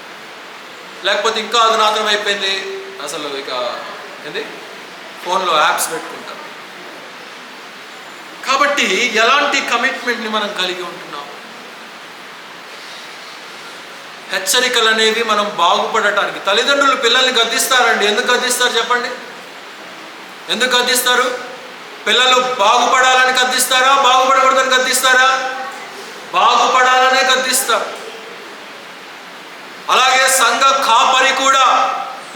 లేకపోతే ఇంకా అధునాతనం అయిపోయింది, అసలు ఇక ఏంది ఫోన్లో యాప్స్ పెట్టుకుంటారు. కాబట్టి ఎలాంటి కమిట్మెంట్ని మనం కలిగి ఉంటున్నాం? హెచ్చరికలు అనేవి మనం బాగుపడటానికి. తల్లిదండ్రులు పిల్లల్ని గద్దిస్తారండి. ఎందుకు గద్దిస్తారు చెప్పండి? ఎందుకు గద్దిస్తారు? పిల్లలు బాగుపడాలని గద్దిస్తారా, బాగుపడకూడదని గద్దిస్తారా? బాగుపడాలనే గద్దిస్తారు. అలాగే సంఘ కాపరి కూడా,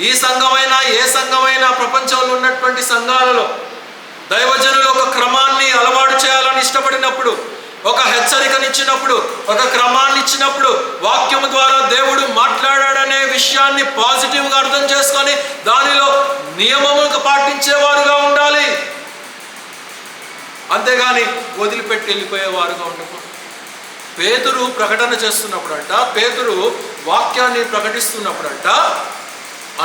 ఈ సంఘమైనా ఏ సంఘమైనా ప్రపంచంలో ఉన్నటువంటి సంఘాలలో దైవజనులు ఒక క్రమాన్ని అలవాటు చేయాలని ఇష్టపడినప్పుడు, ఒక హెచ్చరికనిచ్చినప్పుడు, ఒక క్రమాన్ని ఇచ్చినప్పుడు, వాక్యము ద్వారా దేవుడు మాట్లాడాడనే విషయాన్ని పాజిటివ్గా అర్థం చేసుకొని దానిలో నియమములకు పాటించేవారుగా ఉండాలి. అంతేగాని వదిలిపెట్టి వెళ్ళిపోయేవారుగా ఉండకూడదు. పేతురు ప్రకటన చేస్తున్నప్పుడంట, పేతురు వాక్యాన్ని ప్రకటిస్తున్నప్పుడంట,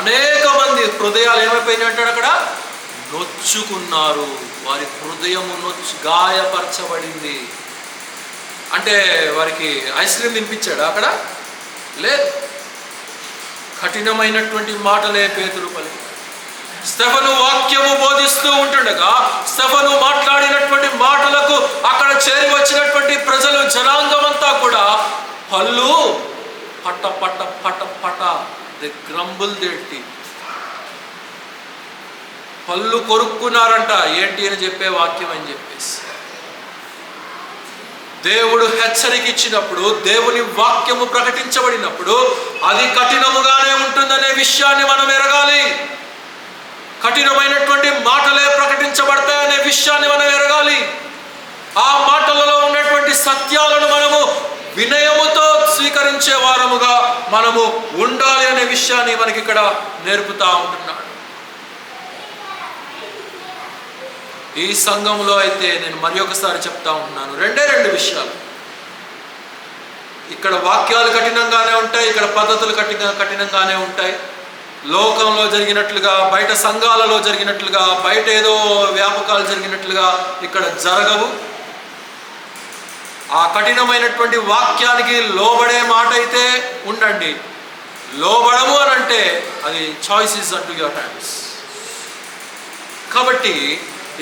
అనేక మంది హృదయాలు ఏమైపోయినాయి అంటాడు అక్కడ? నొచ్చుకున్నారు. వారి హృదయము గాయపరచబడింది. అంటే వారికి ఐస్ క్రీమ్ తినిపించాడు అక్కడ? లేదు. కఠినమైనటువంటి మాటలే పేతురు పలికి. స్టెఫను వాక్యము బోధిస్తూ ఉంటుండగా స్టెఫను మాట్లాడినటువంటి మాటలకు అక్కడ చేరి వచ్చినటువంటి ప్రజలు, జనాంగమంతా కూడా పళ్ళు పట పట పట పట ది గ్రంబుల్ దేటి పళ్ళు కొరుక్కున్నారంట. ఏంటి అని చెప్పే వాక్యం అని చెప్పేసి దేవుడు హెచ్చరిక ఇచ్చినప్పుడు, దేవుని వాక్యము ప్రకటించబడినప్పుడు అది కఠినముగానే ఉంటుందనే విషయాన్ని మనం ఎరగాలి. కఠినమైనటువంటి మాటలే ప్రకటించబడతాయనే విషయాన్ని మనం ఎరగాలి. ఆ మాటలలో ఉన్నటువంటి సత్యాలను మనము వినయముతో స్వీకరించే వారముగా మనము ఉండాలి అనే విషయాన్ని మనకి ఇక్కడ నేర్పుతా ఉంటున్నాడు. ఈ సంఘంలో అయితే నేను మరి ఒకసారి చెప్తా ఉంటున్నాను, రెండు విషయాలు. ఇక్కడ వాక్యాలు కఠినంగానే ఉంటాయి, ఇక్కడ పద్ధతులు కఠినంగానే ఉంటాయి. లోకంలో జరిగినట్లుగా, బయట సంఘాలలో జరిగినట్లుగా, బయట ఏదో వ్యాపకాలు జరిగినట్లుగా ఇక్కడ జరగవు. ఆ కఠినమైనటువంటి వాక్యానికి లోబడే మాట అయితే ఉండండి. లోబడము అని అంటే అది choice is an to your hands. కాబట్టి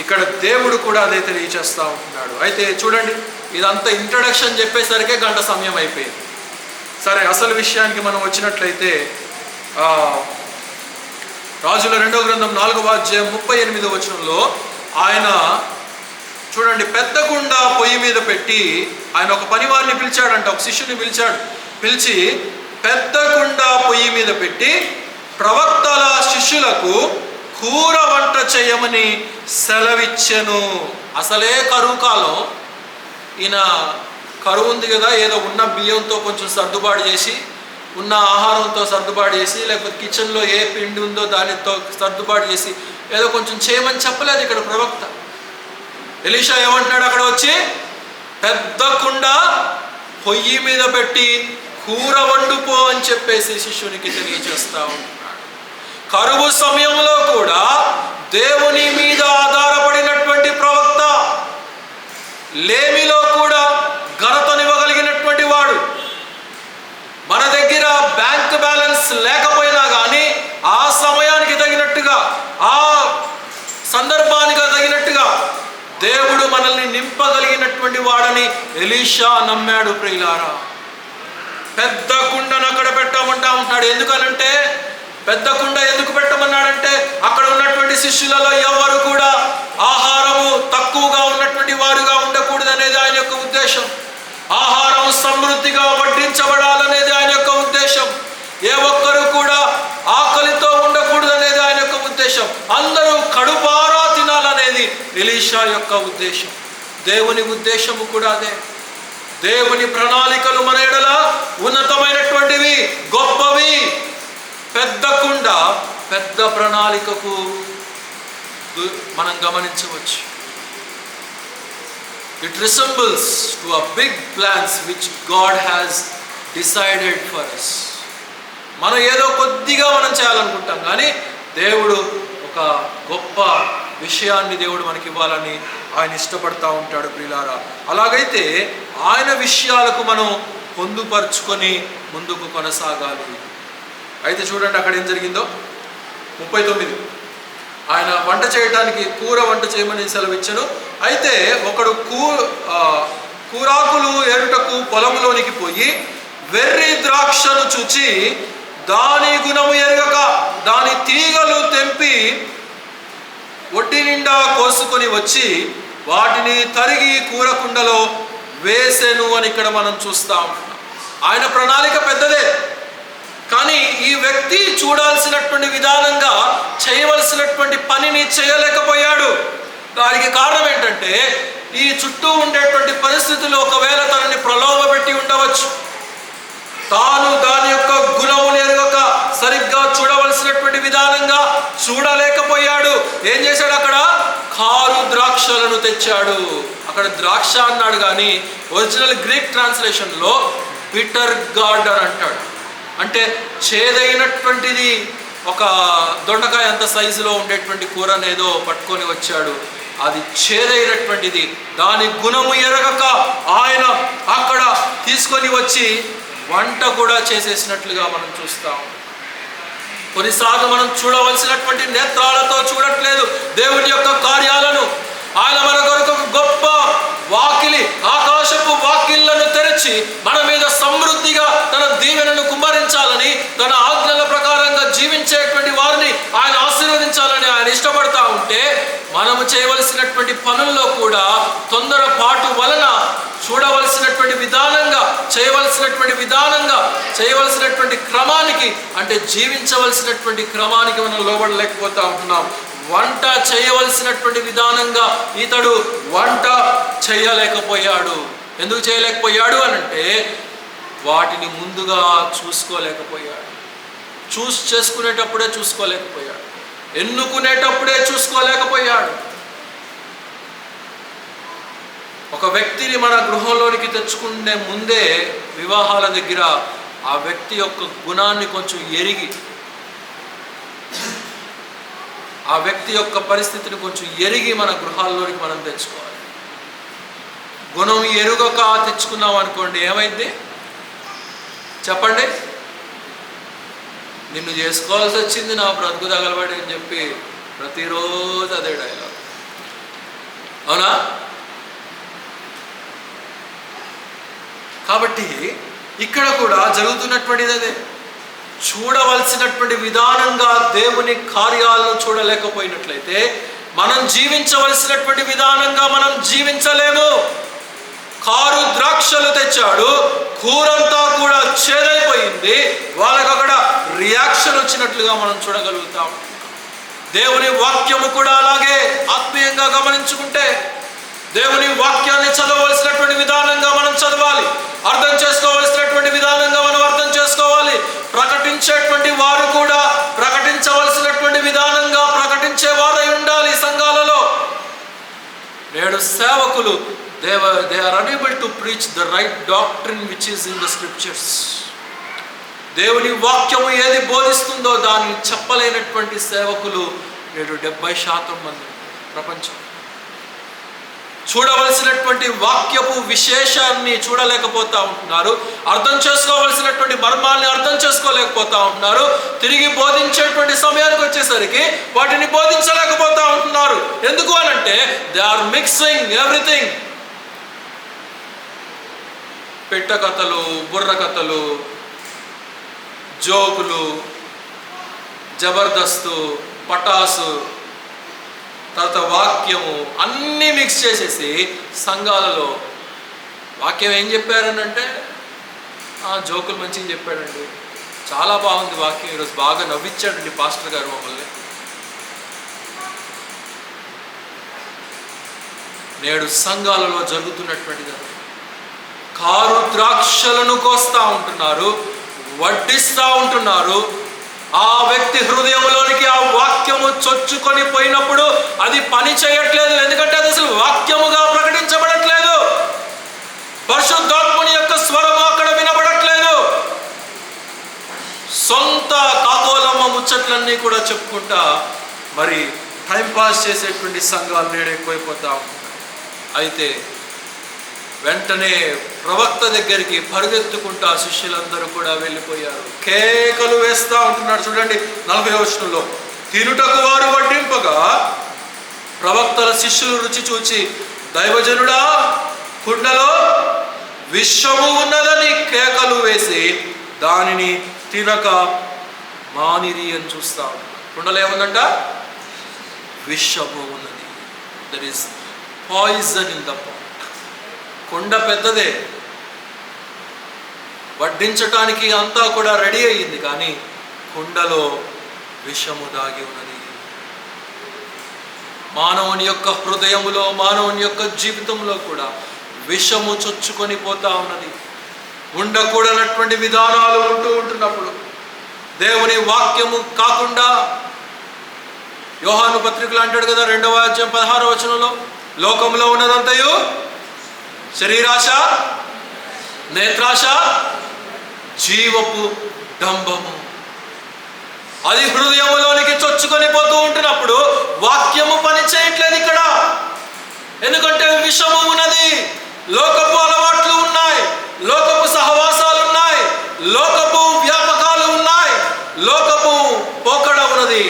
ఇక్కడ దేవుడు కూడా అదే తెలియచేస్తూ ఉంటున్నాడు. అయితే చూడండి, ఇదంతా ఇంట్రడక్షన్ చెప్పేసరికే గంట సమయం అయిపోయింది. సరే, అసలు విషయానికి మనం వచ్చినట్లయితే రాజుల 2వ గ్రంథం 4వ అధ్యాయం 38వ వచనంలో ఆయన చూడండి, పెద్ద కుండ పొయ్యి మీద పెట్టి ఆయన ఒక పనివారిని పిలిచాడంట, ఒక శిష్యుని పిలిచి పెద్ద కుండ పొయ్యి మీద పెట్టి ప్రవక్తల శిష్యులకు కూర వంట చేయమని సెలవిచ్చెను. అసలే కరువు కాలం, ఈయన కరువు ఉంది కదా, ఏదో ఉన్న బియ్యంతో కొంచెం సర్దుబాటు చేసి, ఉన్న ఆహారంతో సర్దుబాటు చేసి, లేకపోతే కిచెన్లో ఏ పిండి ఉందో దానితో సర్దుబాటు చేసి ఏదో కొంచెం చేయమని చెప్పలేదు ఇక్కడ ప్రవక్త. ఎలీషా ఏమంటున్నాడు అక్కడ వచ్చి, పెద్ద కుండ పొయ్యి మీద పెట్టి కూర వండుపో అని చెప్పేసి శిష్యునికి తెలియజేస్తా ఉంటున్నాడు. కరువు సమయంలో కూడా దేవుని మీద ఆధారపడినటువంటి ప్రవక్త, లేమిలో కూడా ఘనతనివ్వగలిగినటువంటి వాడు. మన దగ్గర బ్యాంక్ బ్యాలెన్స్ లేకపోయినా కానీ ఆ సమయానికి తగినట్టుగా, ఆ సందర్భానికి తగినట్టుగా దేవుడు మనల్ని నింపగలిగినటువంటి వాడని ఎలీషా నమ్మాడు. ప్రియులారా, పెద్ద కుండను అక్కడ పెట్టమంటా ఉంటున్నాడు. ఎందుకనంటే, పెద్ద కుండ ఎందుకు పెట్టమన్నాడంటే, అక్కడ ఉన్నటువంటి శిష్యులలో ఎవరు కూడా ఆహారము తక్కువగా ఉన్నటువంటి వారుగా ఉండకూడదు అనేది ఆయన యొక్క ఉద్దేశం. ఆహారం సమృద్ధిగా వడ్డించబడాలనేది ఆయన యొక్క ఉద్దేశం. ఏ ఒక్కరు కూడా ఆకలితో ఉండకూడదు అనేది ఆయన యొక్క ఉద్దేశం. అందరూ కడుపారా తినాలనేది ఎలీషా యొక్క ఉద్దేశం. దేవుని ఉద్దేశము కూడా అదే. దేవుని ప్రణాళికలు మన ఎడల ఉన్నతమైనటువంటివి, గొప్పవి. పెద్ద కుండ, పెద్ద ప్రణాళికకు మనం గమనించవచ్చు. It resembles to a big plans which God has decided for us. మనం ఏదో కొద్దిగా మనం చేయాలనుకుంటాం, కానీ దేవుడు ఒక గొప్ప విషయాన్ని దేవుడు మనకి ఇవ్వాలని ఆయన ఇష్టపడతా ఉంటాడు. ప్రియులారా, అలాగైతే ఆయన విషయాలకు మనం పొందుపరుచుకొని ముందుకు కొనసాగాలి. అయితే చూడండి అక్కడ ఏం జరిగిందో. 39, ఆయన వంట చేయడానికి కూర వంట చేయమని సెలవిచ్చాను. అయితే ఒకడు కూరాకులు ఏరుటకు పొలంలోనికి పోయి వెర్రి ద్రాక్షను చూచి దాని గుణము ఎరగక దాని తీగలు తెంపి ఒడ్డి నిండా కోసుకొని వచ్చి వాటిని తరిగి కూరకుండలో వేసెను అని ఇక్కడ మనం చూస్తాం. ఆయన ప్రణాళిక పెద్దదే, కానీ ఈ వ్యక్తి చూడాల్సినటువంటి విధానంగా చేయవలసినటువంటి పనిని చేయలేకపోయాడు. దానికి కారణం ఏంటంటే, ఈ చుట్టూ ఉండేటువంటి పరిస్థితులు ఒకవేళ తనని ప్రలోభపెట్టి ఉండవచ్చు. తాను దాని యొక్క గుణములు ఎరగక సరిగ్గా చూడవలసినటువంటి విధానంగా చూడలేకపోయాడు. ఏం చేశాడు? అక్కడ కారు ద్రాక్షలను తెచ్చాడు. అక్కడ ద్రాక్ష అన్నాడు, కానీ ఒరిజినల్ గ్రీక్ ట్రాన్స్లేషన్లో బిటర్ గార్డ్ అని అంటాడు. అంటే చేదైనటువంటిది, ఒక దొండకాయ అంత సైజులో ఉండేటువంటి కూరనేదో పట్టుకొని వచ్చాడు. అది చేదైనటువంటిది. దాని గుణము ఎరగక ఆయన అక్కడ తీసుకొని వచ్చి వంట కూడా చేసేసినట్లుగా మనం చూస్తాం. కొన్నిసార్లు మనం చూడవలసినటువంటి నేత్రాలతో చూడట్లేదు దేవుని యొక్క కార్యాలను. ఆయన మన కొరకు గొప్ప వాకిలి, ఆకాశపు వాకిళ్లను తెరచి మన మీద సమృద్ధిగా తన దీవెనను కుమ్మరించాలని, తన ఆజ్ఞల ప్రకారంగా జీవించేటువంటి వారిని ఆయన ఆశీర్వదించాలని ఆయన ఇష్టపడతా ఉంటే, మనము చేయవలసినటువంటి పనుల్లో కూడా తొందరపాటు వలన చూడవలసినటువంటి విధానంగా, చేయవలసినటువంటి క్రమానికి, అంటే జీవించవలసినటువంటి క్రమానికి మనం లోబడలేకపోతా ఉంటున్నాం. వంట చేయవలసినటువంటి విధానంగా ఇతడు వంట చేయలేకపోయాడు. ఎందుకు చేయలేకపోయాడు అనంటే వాటిని ముందుగా చూసుకోలేకపోయాడు. చేసుకునేటప్పుడే చూసుకోలేకపోయాడు. ఎన్నుకునేటప్పుడే చూసుకోలేకపోయాడు. ఒక వ్యక్తిని మన గృహంలోనికి తెచ్చుకునే ముందే వివాహాల దగ్గర ఆ వ్యక్తి యొక్క గుణాన్ని కొంచెం ఎరిగి, ఆ వ్యక్తి యొక్క పరిస్థితిని కొంచెం ఎరిగి మన గృహాల్లోనికి మనం తెచ్చుకోవాలి. గుణం ఎరుగక తెచ్చుకున్నాం అనుకోండి, ఏమైంది చెప్పండి? నిన్ను చేసుకోవాల్సి వచ్చింది, నా బ్రతుకు తగలబడి అని చెప్పి ప్రతిరోజు అదే డైలాగ్. అవునా? కాబట్టి ఇక్కడ కూడా జరుగుతున్నటువంటిది అదే. చూడవలసినటువంటి విధానంగా దేవుని కార్యాలను చూడలేకపోయినట్లయితే మనం జీవించవలసినటువంటి విధానంగా మనం జీవించలేము. కారు ద్రాక్షలు తెచ్చాడు, కూరంతా కూడా చేదైపోయింది. వాళ్ళకు అక్కడ రియాక్షన్ వచ్చినట్లుగా మనం చూడగలుగుతాం. దేవుని వాక్యము కూడా అలాగే ఆత్మీయంగా గమనించుకుంటే దేవుని వాక్యాన్ని చదవవలసినటువంటి విధానంగా మనం చదవాలి. అర్థం చేసుకోవలసినటువంటి విధానంగా మనం అర్థం చేసుకోవాలి. ప్రకటించేటువంటి వారు కూడా ప్రకటించవలసినటువంటి విధానంగా ప్రకటించేవారై ఉండాలి సంఘాలలో. నేడు సేవకులు they are unable to preach the right doctrine which is in the scriptures. దేవుని వాక్యము ఏది బోధిస్తుందో దాన్ని చెప్పలేనటువంటి సేవకులు నేడు 70% మంది ప్రపంచం. చూడవలసినటువంటి వాక్యపు విశేషాన్ని చూడలేకపోతా ఉంటున్నారు. అర్థం చేసుకోవలసినటువంటి మర్మాల్ని అర్థం చేసుకోలేకపోతా ఉంటున్నారు. తిరిగి బోధించేటువంటి సమయానికి వచ్చేసరికి వాటిని బోధించలేకపోతా ఉంటున్నారు. ఎందుకు అనంటే దే ఆర్ మిక్సింగ్ ఎవ్రీథింగ్. పెట్ట కథలు, బుర్ర కథలు, జోకులు, జబర్దస్తు, పటాసు, తర్వాత వాక్యము అన్నీ మిక్స్ చేసేసి సంఘాలలో వాక్యం ఏం చెప్పారనంటే జోకులు మంచిగా చెప్పాడండి, చాలా బాగుంది వాక్యం, ఈరోజు బాగా నవ్వించాడండి పాస్టర్ గారు మమ్మల్ని. నేడు సంఘాలలో జరుగుతున్నటువంటిది కారు ద్రాక్షలను కోస్తా ఉంటున్నారు, వడ్డిస్తూ ఉంటున్నారు. ఆ వ్యక్తి హృదయంలోనికి ఆ వాక్యము చొచ్చుకొని పోయినప్పుడు అది పని చేయట్లేదు. ఎందుకంటే అది అసలు వాక్యముగా ప్రకటించబడట్లేదు. పరిశుద్ధాత్మని యొక్క స్వరం అక్కడ వినబడట్లేదు. సొంత కాకోలమ్మ ముచ్చట్లన్నీ కూడా చెప్పుకుంటా మరి టైంపాస్ చేసేటువంటి సంఘాలు నేడు ఎక్కువైపోతా ఉంటాయి. అయితే వెంటనే ప్రవక్త దగ్గరికి పరిగెత్తుకుంటూ ఆ శిష్యులందరూ కూడా వెళ్ళిపోయారు. కేకలు వేస్తూ ఉంటున్నాడు. చూడండి 40వ వచనంలో, తినుటకు వారు వడ్డింపగా ప్రవక్తల శిష్యులు రుచి చూచి, దైవజనుడా, కుండలో విషము ఉన్నదని కేకలు వేసి దానిని తినక మానిరి అని చూస్తాం. కుండలో ఏముందంట? విషము ఉన్నది. That is poison in the pot. కుండ పెద్దదే, వడ్డించటానికి అంతా కూడా రెడీ అయ్యింది, కానీ కుండలో విషము దాగి ఉన్నది. మానవుని యొక్క హృదయములో, మానవుని యొక్క జీవితంలో కూడా విషము చొచ్చుకొని పోతా ఉన్నది. ఉండకూడనటువంటి విధానాలు ఉంటున్నప్పుడు దేవుని వాక్యము కాకుండా యోహాను పత్రికలు అంటాడు కదా 2వ అధ్యాయం 16వ వచనంలో, లోకంలో ఉన్నదంతయు శరీరాశ, నేత్రాశ, జీవపు డంబము. అది హృదయంలోనికి చొచ్చుకొని పోతూ ఉంటున్నప్పుడు వాక్యము పని చేయట్లేదు ఇక్కడ. ఎందుకంటే విషము ఉన్నది, లోకపు అలవాట్లు ఉన్నాయి, లోకపు సహవాసాలు ఉన్నాయి, లోకపు వ్యాపకాలు ఉన్నాయి, లోకపు పోకడ ఉన్నది.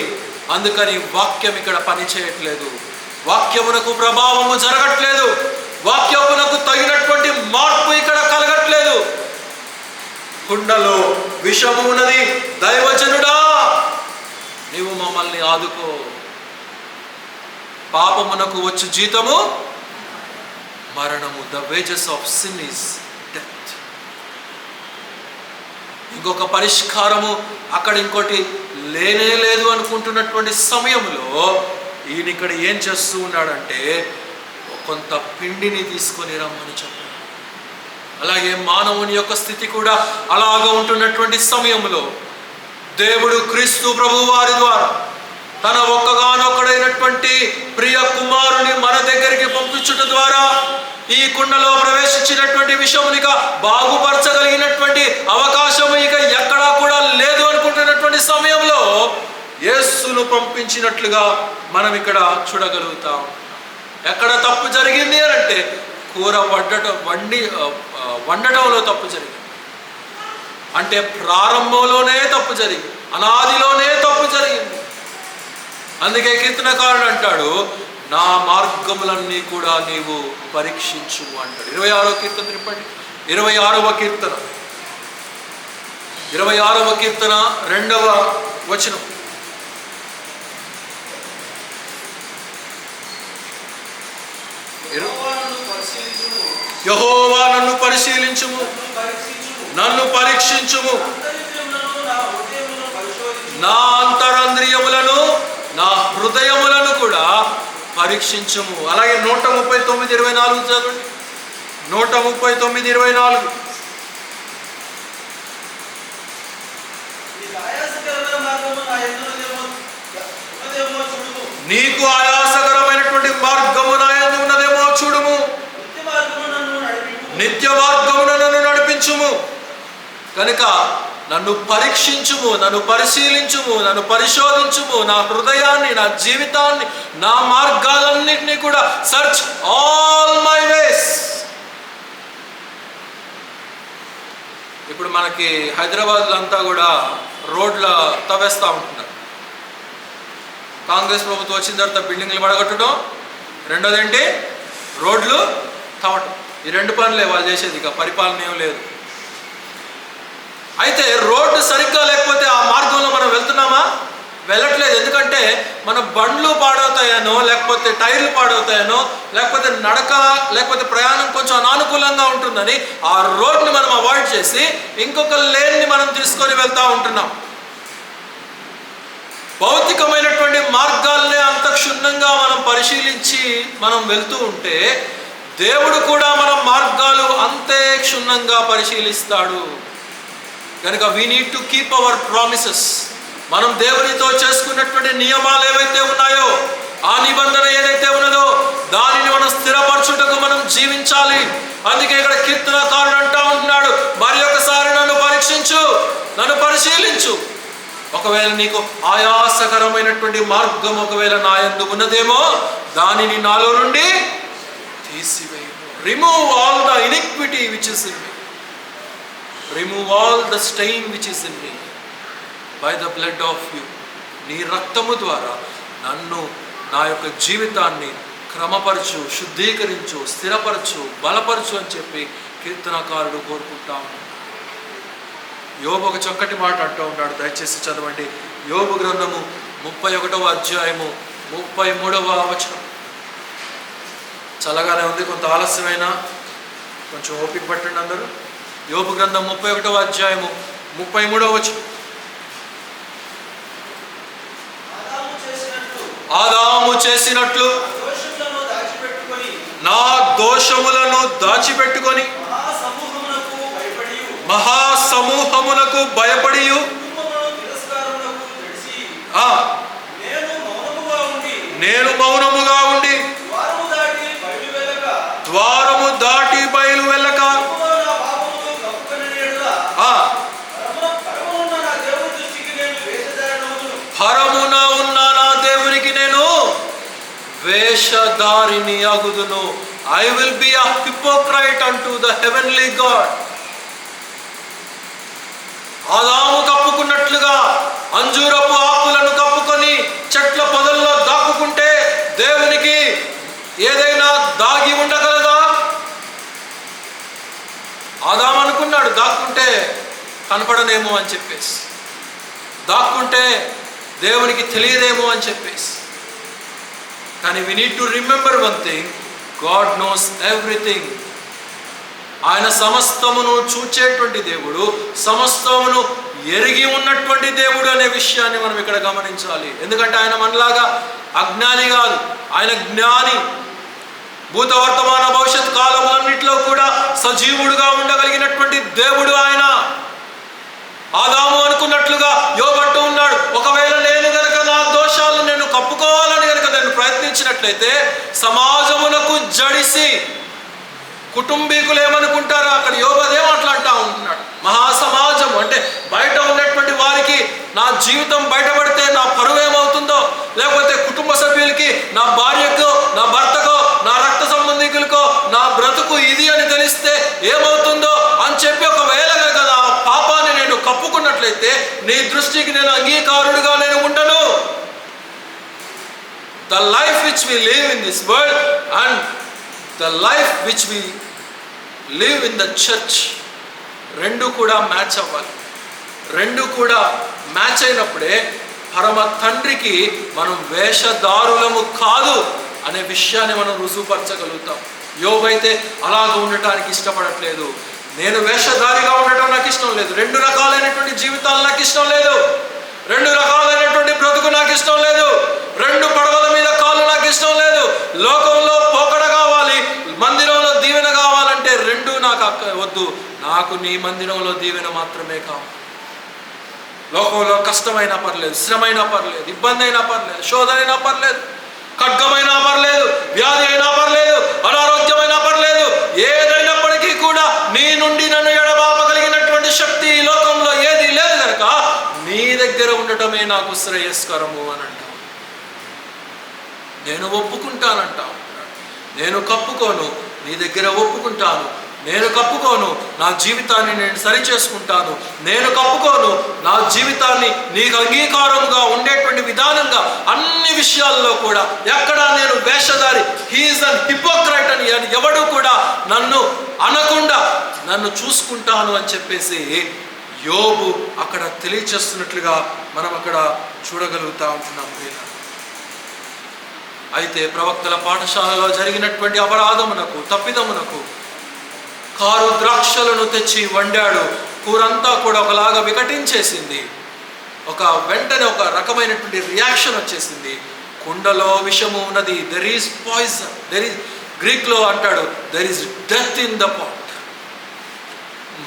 అందుకని వాక్యం ఇక్కడ పని చేయట్లేదు, వాక్యమునకు ప్రభావము జరగట్లేదు, వాక్యమునకు తగినటువంటి మార్పు ఇక్కడ కలగట్లేదు. కుండలో విషము ఉన్నది. దైవజనుడా, నీవు మమ్మల్ని ఆదుకో. పాపమునకు వచ్చు జీతము మరణము. The wages of sin is death. ఇంకొక పరిష్కారము అక్కడ ఇంకోటి లేనే లేదు అనుకుంటున్నటువంటి సమయంలో ఈయన ఇక్కడ ఏం చేస్తూ ఉన్నాడంటే కొంత పిండిని తీసుకొని రమ్మని చెప్పాడు. అలాగే మానవుని యొక్క స్థితి కూడా అలాగా ఉంటున్నటువంటి సమయంలో దేవుడు క్రీస్తు ప్రభువు వారి ద్వారా తన ఒక్కగానొక్కడైనటువంటి ప్రియ కుమారుని మన దగ్గరికి పంపించుట ద్వారా ఈ కుండలో ప్రవేశించినటువంటి విషమునిక బాగుపరచగలిగినటువంటి అవకాశం ఇక ఎక్కడా కూడా లేదు అనుకుంటున్నటువంటి సమయంలో యేసును పంపించినట్లుగా మనం ఇక్కడ చూడగలుగుతాం. ఎక్కడ తప్పు జరిగింది అని అంటే కూర వండటంలో తప్పు జరిగింది. అంటే ప్రారంభంలోనే తప్పు జరిగింది, అనాదిలోనే తప్పు జరిగింది. అందుకే కీర్తనకారుడు అంటాడు, నా మార్గములన్నీ కూడా నీవు పరీక్షించు అంటాడు. 26వ కీర్తన తిప్పండి. 26వ కీర్తన 2వ వచనం. యెహోవా నన్ను పరిశీలించుము, నన్ను పరీక్షించుము, నా అంతరంద్రియములను నా హృదయములను కూడా పరీక్షించుము. అలాగే 139:24 చదవండి. 139:24. నీకు ఆయాసకరమైనటువంటి మార్గము నా యందు ఉన్నదేమో చూడుము, నిత్య మార్గమును నన్ను నడిపించుము. కనుక నన్ను పరీక్షించుము, నన్ను పరిశీలించుము, నన్ను పరిశోధించుము, నా హృదయాన్ని, నా జీవితాన్ని, నా మార్గాలన్నింటినీ కూడా సర్చ్ ఆల్ మై వేస్. ఇప్పుడు మనకి హైదరాబాద్లో అంతా కూడా రోడ్ల తవ్వేస్తూ ఉంటున్నారు. కాంగ్రెస్ ప్రభుత్వం వచ్చిన తర్వాత బిల్డింగ్లు పడగొట్టడం, రెండోది ఏంటి రోడ్లు తవ్వటం. ఈ రెండు పనులే వాళ్ళు చేసేది, ఇక పరిపాలన ఏం లేదు. అయితే రోడ్డు సరిగ్గా లేకపోతే ఆ మార్గంలో మనం వెళ్తున్నామా? వెళ్ళట్లేదు. ఎందుకంటే మన బండ్లు పాడవుతాయనో, లేకపోతే టైర్లు పాడవుతాయనో, లేకపోతే నడక, లేకపోతే ప్రయాణం కొంచెం అనానుకూలంగా ఉంటుందని ఆ రోడ్ని మనం అవాయిడ్ చేసి ఇంకొక లేన్ని మనం తీసుకొని వెళ్తూ ఉంటున్నాం. భౌతికమైనటువంటి మార్గాల్నే అంత క్షుణ్ణంగా మనం పరిశీలించి మనం వెళ్తూ ఉంటే దేవుడు కూడా మన మార్గాలు అంతే క్షుణ్ణంగా పరిశీలిస్తాడు. కనుక we need to keep our promises. మనం దేవునితో చేసుకున్నటువంటి నియమాలు ఏవైతే ఉన్నాయో, ఆ నిబంధన ఏదైతే ఉన్నదో దానిని మనం స్థిరపరచుటకు మనం జీవించాలి. అందుకే ఇక్కడ కీర్తనకారుడు అంటా ఉంటున్నాడు, మరి ఒకసారి నన్ను పరీక్షించు, నన్ను పరిశీలించు. ఒకవేళ నీకు ఆయాసకరమైనటువంటి మార్గం ఒకవేళ నా యందు ఉన్నదేమో దానిని నాలో నుండి తీసివేయు. Remove all the iniquity which is in me, remove all the stain which is in me by the blood of you. నీ రక్తము ద్వారా నన్ను, నా యొక్క జీవితాన్ని క్రమపరచు, శుద్ధీకరించు, స్థిరపరచు, బలపరచు అని చెప్పి కీర్తనకారుడు కోరుకుంటా ఉన్నాడు. యోబు ఒక చక్కటి మాట అంటూ ఉన్నాడు, దయచేసి చదవండి. యోబు గ్రంథము 31వ అధ్యాయము 33వ వచనం. చల్లగానే ఉంది, కొంత ఆలస్యమైన కొంచెం ఓపిక పట్టండి అందరూ. యోబు గ్రంథం 31వ అధ్యాయము 33వ వచనం. ఆదాము చేసినట్లు నా దోషములను దాచిపెట్టుకొని మహాసమూహమునకు భయపడియు నేను మౌనముగా ఉండి ద్వారము దాటి బయలు వెళ్ళక వేషధారిని అగుదును. I will be a hypocrite అంటూ ద హెవెన్లీ గాడ్. ఆదాము కప్పుకున్నట్లుగా అంజూరపు ఆకులను కప్పుకొని చెట్ల పొదల్లో దాక్కుకుంటే దేవునికి ఏదైనా దాగి ఉండగలదా? ఆదాము అనుకున్నాడు దాక్కుంటే కనపడనేమో అని చెప్పేసి, దాక్కుంటే దేవునికి తెలియదేమో అని చెప్పేసి. కానీ we need to remember one thing, God knows everything. ఆయన సమస్తమును చూచేటువంటి దేవుడు, సమస్తమును ఎరిగి ఉన్నటువంటి దేవుడు అనే విషయాన్ని మనం ఇక్కడ గమనించాలి. ఎందుకంటే ఆయన మనలాగా అజ్ఞాని కాదు, ఆయన జ్ఞాని. భూత వర్తమాన భవిష్యత్ కాలములన్నింటిలో కూడా సజీవుడుగా ఉండగలిగినటువంటి దేవుడు ఆయన. ఆదాము అనుకున్నట్లుగా యోబు అంటూ ఉన్నాడు, ఒకవేళ నేను గనక నా దోషాలను నేను కప్పుకోవాలని గనక నేను ప్రయత్నించినట్లయితే సమాజమునకు జడిసి కుటుంబీకులు ఏమనుకుంటారో అక్కడ యోబు అదే మాట్లాడుతూ ఉంటున్నాడు. మహాసమాజం అంటే బయట ఉన్నటువంటి వారికి నా జీవితం బయటపడితే నా పరువు ఏమవుతుందో, లేకపోతే కుటుంబ సభ్యులకి, నా భార్యకో, నా భర్తకో, నా రక్త సంబంధికులకో నా బ్రతుకు ఇది అని తెలిస్తే ఏమవుతుందో అని చెప్పి ఒకవేళ కనుక నా పాపాన్ని నేను కప్పుకున్నట్లయితే నీ దృష్టికి నేను అంగీకారుడుగా నేను ఉండను. The life which we live in this world and the life which we live in the church, రెండు కూడా మ్యాచ్ అవ్వాలి. రెండు కూడా మ్యాచ్ అయినప్పుడే పరమ తండ్రికి మనం వేషధారులము కాదు అనే విషయాన్ని మనం రుజువుపరచగలుగుతాం. యోబు అయితే అలాగ ఉండటానికి ఇష్టపడట్లేదు. నేను వేషధారిగా ఉండటం నాకు ఇష్టం లేదు, రెండు రకాలైనటువంటి జీవితాలు నాకు ఇష్టం లేదు, రెండు రకాలైనటువంటి బ్రతుకు నాకు ఇష్టం లేదు, రెండు పడవల మీద కాళ్ళు నాకు ఇష్టం లేదు, లోకంలో పోకడ కావాలి, మందిరంలో దీవెన కావాలంటే రెండు నాకు వద్దు, నాకు నీ మందిరంలో దీవెన మాత్రమే కావాలి. లోకంలో కష్టమైనా పర్లేదు, శ్రమైనా పర్లేదు, ఇబ్బంది అయినా పర్లేదు, శోధన అయినా పర్లేదు, ఖడ్గమైనా పర్లేదు, వ్యాధి అయినా పర్లేదు, అనారోగ్యమైనా పర్లేదు, ఏదైనప్పటికీ కూడా నీ నుండి నన్ను ఎడబాపగలిగినటువంటి శక్తి ఈ లోకంలో ఏది లేదు కనుక నీ దగ్గర ఉండటమే నాకు శ్రేయస్కరము అని అంటావు. నేను ఒప్పుకుంటానంటావు. నేను కప్పుకోను, నీ దగ్గర ఒప్పుకుంటాను. నేను కప్పుకోను, నా జీవితాన్ని నేను సరి చేసుకుంటాను. నేను కప్పుకోను, నా జీవితాన్ని నీకు అంగీకారంగా ఉండేటువంటి విధానంగా అన్ని విషయాల్లో కూడా ఎక్కడా నేను వేషధారి, హీఈస్ అన్ హిపోక్రైట్ అని ఎవడు కూడా నన్ను అనకుండా నన్ను చూసుకుంటాను అని చెప్పేసి యోబు అక్కడ తెలియచేస్తున్నట్లుగా మనం అక్కడ చూడగలుగుతా ఉంటున్నాం. అయితే ప్రవక్తల పాఠశాలలో జరిగినటువంటి అపరాధమునకు, తప్పిదమునకు కారు ద్రాక్షలను తెచ్చి వండాడు. కూరంతా కూడా ఒకలాగా వికటించేసింది. వెంటనే ఒక రకమైనటువంటి రియాక్షన్ వచ్చేసింది. కుండలో విషము ఉన్నది, దెర్ ఈజ్ పాయిజన్, గ్రీక్లో అంటాడు there is death in the pot.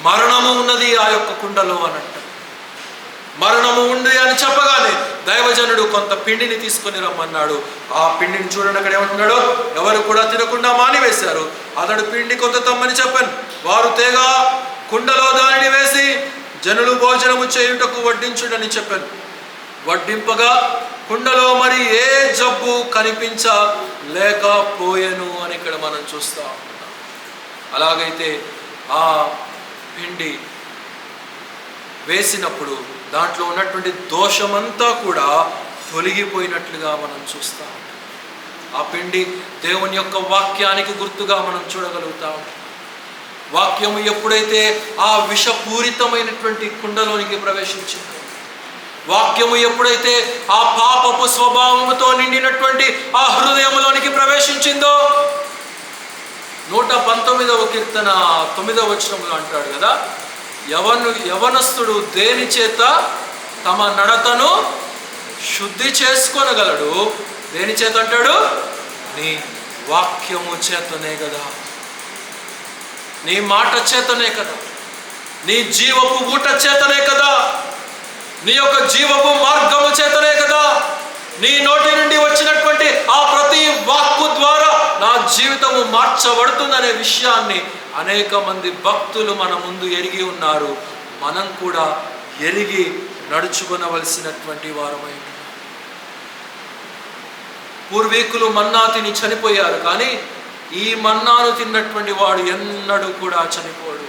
మరణము ఉన్నది ఆ యొక్క కుండలో అని అంటాడు. మరణము ఉంది అని చెప్పగానే దైవజనుడు కొంత పిండిని తీసుకొని రమ్మన్నాడు. ఆ పిండిని చూడండి అక్కడ ఏమంటున్నాడు, ఎవరు కూడా తినకుండా మానివేశారు. అతడు పిండి కొంత తమ్మని చెప్పాను. వారు తేగా కుండలో దానిని వేసి జనులు భోజనము చేయుటకు వడ్డించుడని చెప్పాను. వడ్డింపగా కుండలో మరి ఏ జబ్బు కనిపించలేకపోయెను అని ఇక్కడ మనం చూస్తా ఉన్నాం. అలాగైతే ఆ పిండి వేసినప్పుడు దాంట్లో ఉన్నటువంటి దోషమంతా కూడా తొలగిపోయినట్లుగా మనం చూస్తాం. ఆ పిండి దేవుని యొక్క వాక్యానికి గుర్తుగా మనం చూడగలుగుతాం. వాక్యము ఎప్పుడైతే ఆ విషపూరితమైనటువంటి కుండలోనికి ప్రవేశించిందో, వాక్యము ఎప్పుడైతే ఆ పాపపు స్వభావముతో నిండినటువంటి ఆ హృదయములోనికి ప్రవేశించిందో, 119వ కీర్తన 9వ వచనంలో అంటాడు కదా, యవనస్తుడు దేని చేత తమ నడతను శుద్ధి చేసుకొనగలడు? దేని చేత అంటాడు? నీ వాక్యము చేతనే కదా, నీ మాట చేతనే కదా, నీ జీవపు ఊట చేతనే కదా, నీ యొక్క జీవపు మార్గము చేతనే కదా, నీ నోటి నుండి వచ్చినటువంటి ఆ ప్రతి వాక్కు ద్వారా నా జీవితము మార్చబడుతుందనే విషయాన్ని అనేక మంది భక్తులు మన ముందు ఎరిగి ఉన్నారు. మనం కూడా ఎరిగి నడుచుకొనవలసినటువంటి వారమై. పూర్వీకులు మన్నా తిని చనిపోయారు, కానీ ఈ మన్నాను తిన్నటువంటి వాడు ఎన్నడూ కూడా చనిపోడు.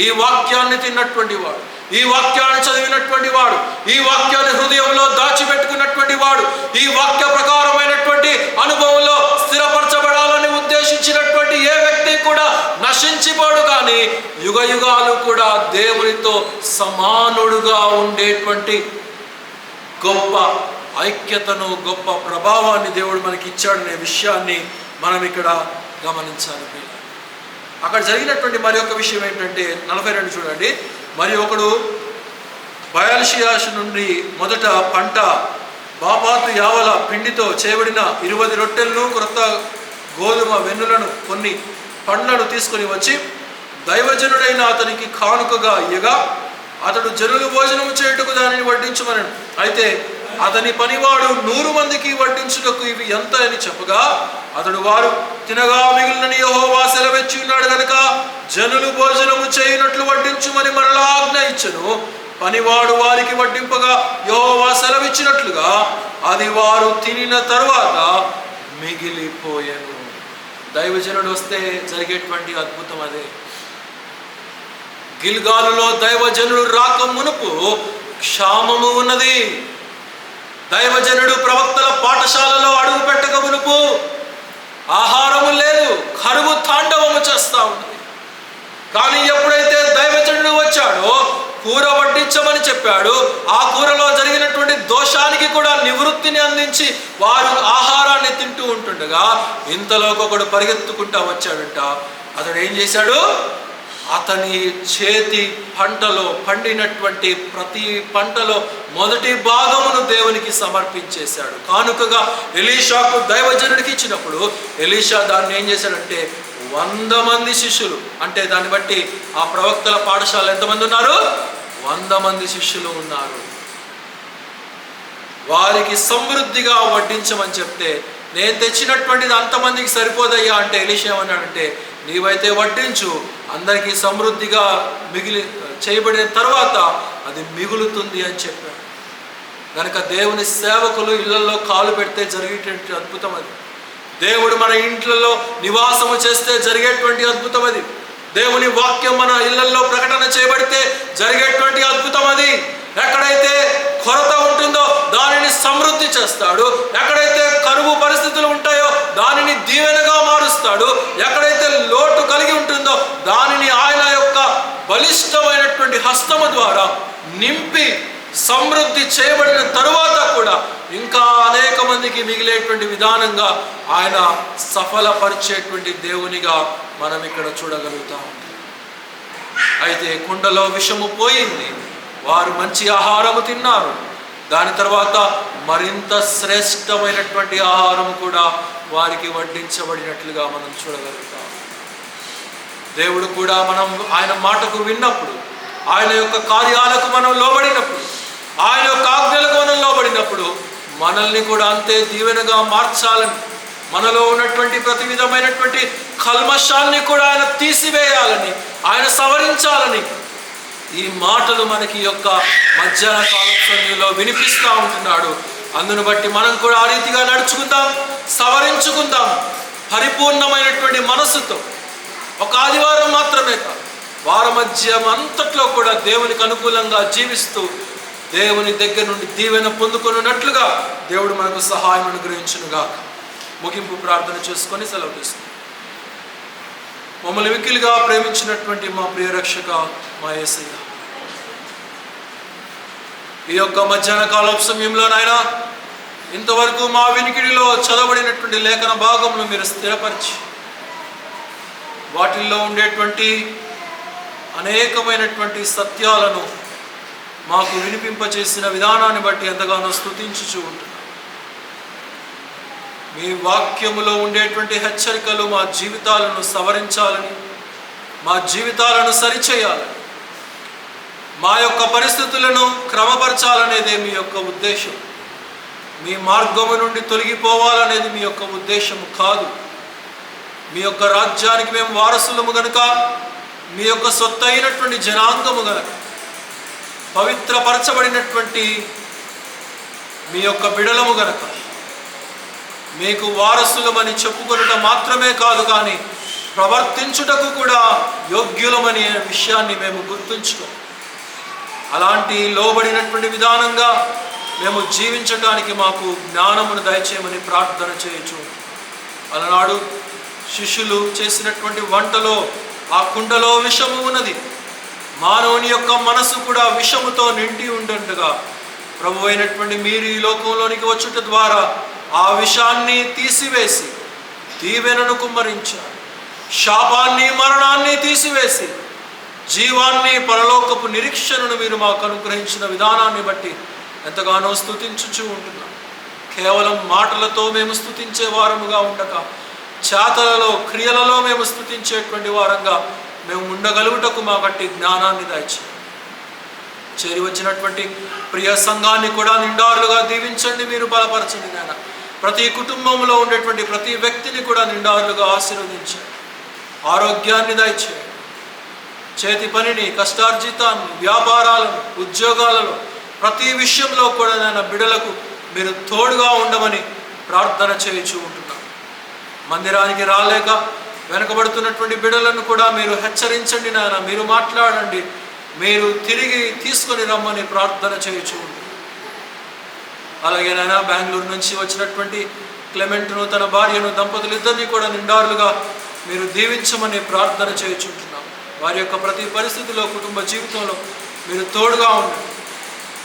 ఈ వాక్యాన్ని తిన్నటువంటి వాడు, ఈ వాక్యాన్ని చదివినటువంటి వాడు, ఈ వాక్యాన్ని హృదయంలో దాచిపెట్టుకున్నటువంటి వాడు, ఈ వాక్య ప్రకారమైనటువంటి అనుభవంలో స్థిరపరచబడాలని ఉద్దేశించినటువంటి ఏ వ్యక్తి కూడా నశించిపోడు, కానీ యుగ యుగాలు కూడా దేవునితో సమానుడుగా ఉండేటువంటి గొప్ప ఐక్యతను, గొప్ప ప్రభావాన్ని దేవుడు మనకి ఇచ్చాడనే విషయాన్ని మనం ఇక్కడ గమనించాలి. అక్కడ జరిగినటువంటి మరి ఒక విషయం ఏంటంటే 42 చూడండి. మరి ఒకడు బయల్షియాషు నుండి మొదట పంట బాపాతు యావల పిండితో చేయబడిన 20 రొట్టెలను క్రొత్త గోధుమ వెన్నులను కొన్ని పండ్లను తీసుకొని వచ్చి దైవజనుడైన అతనికి కానుకగా ఇయ్యగా అతడు జనులు భోజనం చేయుటకు దానిని వడ్డించమనను. అయితే అతని పనివాడు 100 మందికి వడ్డించుటకు ఇవి ఎంత అని చెప్పగా అతడు వారు తినగా మిగిలినని యెహోవా సెలవిచ్చి ఉన్నాడు గనుక జనులు భోజనము చేయునట్లు వడ్డించుమని మరలా ఆజ్ఞ ఇచ్చెను. పనివాడు వారికి వడ్డింపగా యెహోవా సెలవిచ్చినట్లుగా అది వారు తినిన తరువాత మిగిలిపోయెను. దైవజనుడు వస్తే జరిగేటువంటి అద్భుతం అదే. గిల్గాలులో దైవజనుడు రాక మునుపు క్షామము ఉన్నది. దైవజనుడు ప్రవక్తల పాఠశాలలో అడుగు పెట్టక మునుపు ఆహారము లేదు, కరువు తాండవము చేస్తా ఉంది. కానీ ఎప్పుడైతే దైవజనుడు వచ్చాడో కూర వడ్డించమని చెప్పాడు, ఆ కూరలో జరిగినటువంటి దోషానికి కూడా నివృత్తిని అందించి వారు ఆహారాన్ని తింటూ ఉంటుండగా ఇంతలోకి ఒకడు పరిగెత్తుకుంటా వచ్చాడంట. అతడు ఏం చేశాడు? అతని చేతి పంటలో పండినటువంటి ప్రతి పంటలో మొదటి భాగమును దేవునికి సమర్పించేశాడు. కానుకగా ఎలీషాకు దైవజనుడికి ఇచ్చినప్పుడు ఎలీషా దాన్ని ఏం చేశాడంటే 100 మంది శిష్యులు, అంటే దాన్ని బట్టి ఆ ప్రవక్తల పాఠశాల ఎంతమంది ఉన్నారు? 100 మంది శిష్యులు ఉన్నారు. వారికి సమృద్ధిగా వడ్డించమని చెప్తే నేను తెచ్చినటువంటిది అంతమందికి సరిపోదయ్యా అంటే ఎలీషా ఏమన్నాడంటే నీవైతే వడ్డించు, అందరికీ సమృద్ధిగా చేయబడిన తర్వాత అది మిగులుతుంది అని చెప్పాడు. కనుక దేవుని సేవకులు ఇళ్లలో కాలు పెడితే జరిగేటువంటి అద్భుతం అది. దేవుడు మన ఇంట్లలో నివాసము చేస్తే జరిగేటువంటి అద్భుతం అది. దేవుని వాక్యం మన ఇళ్లలో ప్రకటన చేయబడితే జరిగేటువంటి అద్భుతం అది. ఎక్కడైతే కొరత ఉంటుందో దానిని సమృద్ధి చేస్తాడు, ఎక్కడైతే కరువు పరిస్థితులు ఉంటాయో దానిని దీవెనగా మారుస్తాడు, ఎక్కడైతే లోటు కలిగి ఉంటుందో దానిని ఆయన యొక్క బలిష్టమైనటువంటి హస్తము ద్వారా నింపి సమృద్ధి చేయబడిన తరువాత కూడా ఇంకా అనేక మందికి మిగిలేటువంటి విధానంగా ఆయన సఫలపరిచేటువంటి దేవునిగా మనం ఇక్కడ చూడగలుగుతాం. అయితే కుండలో విషము పోయింది, వారు మంచి ఆహారము తిన్నారు, దాని తర్వాత మరింత శ్రేష్టమైనటువంటి ఆహారము కూడా వారికి వడ్డించబడినట్లుగా మనం చూడగలుగుతాం. దేవుడు కూడా మనం ఆయన మాటకు విన్నప్పుడు, ఆయన యొక్క కార్యాలకు మనం లోబడినప్పుడు, ఆయన యొక్క ఆజ్ఞలకు మనం లోబడినప్పుడు మనల్ని కూడా అంతే దీవెనగా మార్చాలని, మనలో ఉన్నటువంటి ప్రతి విధమైనటువంటి కల్మషాన్ని కూడా ఆయన తీసివేయాలని, ఆయన సవరించాలని ఈ మాటలు మనకి యొక్క మధ్యాహ్న కాల సమయంలో వినిపిస్తూ ఉంటున్నాడు. అందును బట్టి మనం కూడా ఆ రీతిగా నడుచుకుందాం, సవరించుకుందాం. పరిపూర్ణమైనటువంటి మనస్సుతో ఒక ఆదివారం మాత్రమే కాదు, వారమధ్యం అంతట్లో కూడా దేవునికి అనుకూలంగా జీవిస్తూ దేవుని దగ్గర నుండి దీవెన పొందుకున్నట్లుగా దేవుడు మనకు సహాయం అనుగ్రహించునుగా. ముగింపు ప్రార్థన చేసుకొని సెలవు తీసుకుందాం. మమ్మల్ని మిక్కిలిగా ప్రేమించినటువంటి మా ప్రియ రక్షక మా యేసయ్య, ఈ యొక్క మధ్యాహ్న కాల సమయంలో నాయన ఇంతవరకు మా వినికిడిలో చదవబడినటువంటి లేఖన భాగంలో మీరు స్థిరపరిచి వాటిల్లో ఉండేటువంటి అనేకమైనటువంటి సత్యాలను మాకు వినిపింపచేసిన విధానాన్ని బట్టి ఎంతగానో స్తుతించుచూ ఉంటున్నాం. మీ వాక్యములో ఉండేటువంటి హెచ్చరికలు మా జీవితాలను సవరించాలని, మా జీవితాలను సరిచేయాలని, మా యొక్క పరిస్థితులను క్రమపరచాలనేదే మీ యొక్క ఉద్దేశం. మీ మార్గము నుండి తొలగిపోవాలనేది మీ యొక్క ఉద్దేశము కాదు. మీ యొక్క రాజ్యానికి మేము వారసులము గనుక, మీ యొక్క సొత్తు అయినటువంటి జనాంగము గనుక, పవిత్రపరచబడినటువంటి మీ యొక్క బిడలము గనుక మీకు వారసులమని చెప్పుకొనుట మాత్రమే కాదు, కానీ ప్రవర్తించుటకు కూడా యోగ్యులమనే విషయాన్ని మేము గుర్తుంచుకోం. అలాంటి లోబడినటువంటి విధానంగా మేము జీవించడానికి మాకు జ్ఞానమును దయచేయమని ప్రార్థన చేయొచ్చు. అలనాడు శిష్యులు చేసినటువంటి వంటలో ఆ కుండలో విషము ఉన్నది. మానవుని యొక్క మనసు కూడా విషముతో నిండి ఉండగా ప్రభు అయినటువంటి మీరు ఈ లోకంలోనికి వచ్చుట ద్వారా ఆ విషాన్ని తీసివేసి దీవెనను కుమ్మరించారు. శాపాన్ని మరణాన్ని తీసివేసి జీవాన్ని పరలోకపు నిరీక్షణను మీరు మాకు అనుగ్రహించిన విధానాన్ని బట్టి ఎంతగానో స్తుతించుచూ ఉంటున్నాం. కేవలం మాటలతో మేము స్తుతించే వారముగా ఉండక చేతలలో క్రియలలో మేము స్తుతించేటువంటి వారంగా మేము ఉండగలుగుటకు మా బట్టి జ్ఞానాన్ని దయచేయండి. చేరి వచ్చినటువంటి ప్రియ సంఘాన్ని కూడా నిండారులుగా దీవించండి, మీరు బలపరచండి నాయన. ప్రతి కుటుంబంలో ఉండేటువంటి ప్రతి వ్యక్తిని కూడా నిండారులుగా ఆశీర్వదించండి. ఆరోగ్యాన్ని దయచేయండి. చేతి పనిని, కష్టార్జితాన్ని, వ్యాపారాలను, ఉద్యోగాలలో ప్రతి విషయంలో కూడా నాయన బిడ్డలకు మీరు తోడుగా ఉండమని ప్రార్థన చేయించు ఉంటున్నాను. మందిరానికి రాలేక వెనకబడుతున్నటువంటి బిడ్డలను కూడా మీరు హెచ్చరించండి నాయన. మీరు మాట్లాడండి, మీరు తిరిగి తీసుకొని రమ్మని ప్రార్థన చేయించు ఉంటున్నాను. అలాగే నాయన బెంగళూరు నుంచి వచ్చినటువంటి క్లెమెంట్ను, తన భార్యను, దంపతులిద్దరినీ కూడా నిండారులుగా మీరు దీవించమని ప్రార్థన చేయించుంటున్నాం. వారి యొక్క ప్రతి పరిస్థితిలో, కుటుంబ జీవితంలో మీరు తోడుగా ఉండండి.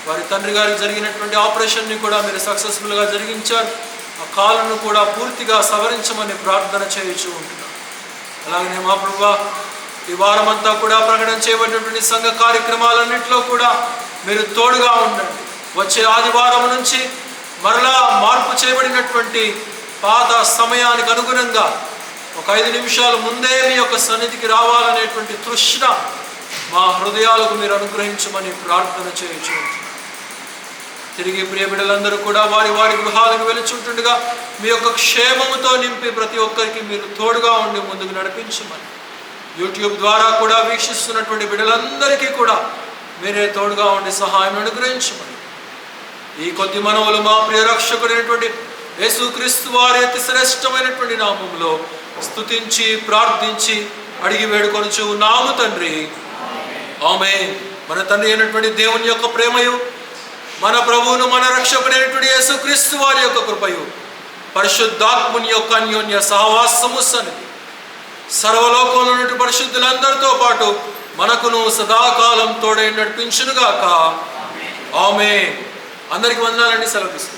వారి తండ్రి గారికి జరిగినటువంటి ఆపరేషన్ని కూడా మీరు సక్సెస్ఫుల్గా జరిగించారు. ఆ కాలును కూడా పూర్తిగా సవరించమని ప్రార్థన చేయించు ఉంటున్నాం. అలాగనే మా ప్రభువా, ఈ వారమంతా కూడా ప్రకటన చేయబడినటువంటి సంఘ కార్యక్రమాలన్నింటిలో కూడా మీరు తోడుగా ఉండండి. వచ్చే ఆదివారం నుంచి మరలా మార్పు చేయబడినటువంటి పాత సమయానికి అనుగుణంగా ఒక 5 నిమిషాలు ముందే మీ యొక్క సన్నిధికి రావాలనేటువంటి తృష్ణ మా హృదయాలకు మీరు అనుగ్రహించమని ప్రార్థన చేయొచ్చు. తిరిగి ప్రియ బిడ్డలందరూ కూడా వారి వారి గృహాలకు వెలుచుంటుండగా మీ యొక్క క్షేమముతో నింపి ప్రతి ఒక్కరికి మీరు తోడుగా ఉండి ముందుకు నడిపించమని, యూట్యూబ్ ద్వారా కూడా వీక్షిస్తున్నటువంటి బిడ్డలందరికీ కూడా మీరే తోడుగా ఉండి సహాయం అనుగ్రహించమని, ఈ కొద్ది మనవులు మా ప్రియ రక్షకుడైనటువంటి యేసుక్రీస్తు వారి అతి శ్రేష్టమైనటువంటి నామములో స్తుతించి ప్రార్థించి అడిగి వేడుకొనుచు ఉన్నాము తండ్రి, ఆమేన్. మన తండ్రి అయినటువంటి దేవుని యొక్క ప్రేమయు, మన ప్రభువును మన రక్షకుడైనటువంటి యేసుక్రీస్తు వారి యొక్క కృపయు, పరిశుద్ధాత్ముని యొక్క అన్యోన్య సహవాసము సన్నిధి సర్వలోకంలో ఉన్నటువంటి పరిశుద్ధులందరితో పాటు మనకును సదాకాలం తోడై నడిపించునుగాక. ఆమేన్. అందరికి వందనాలండి. సెలవు తీసుకుంటాం.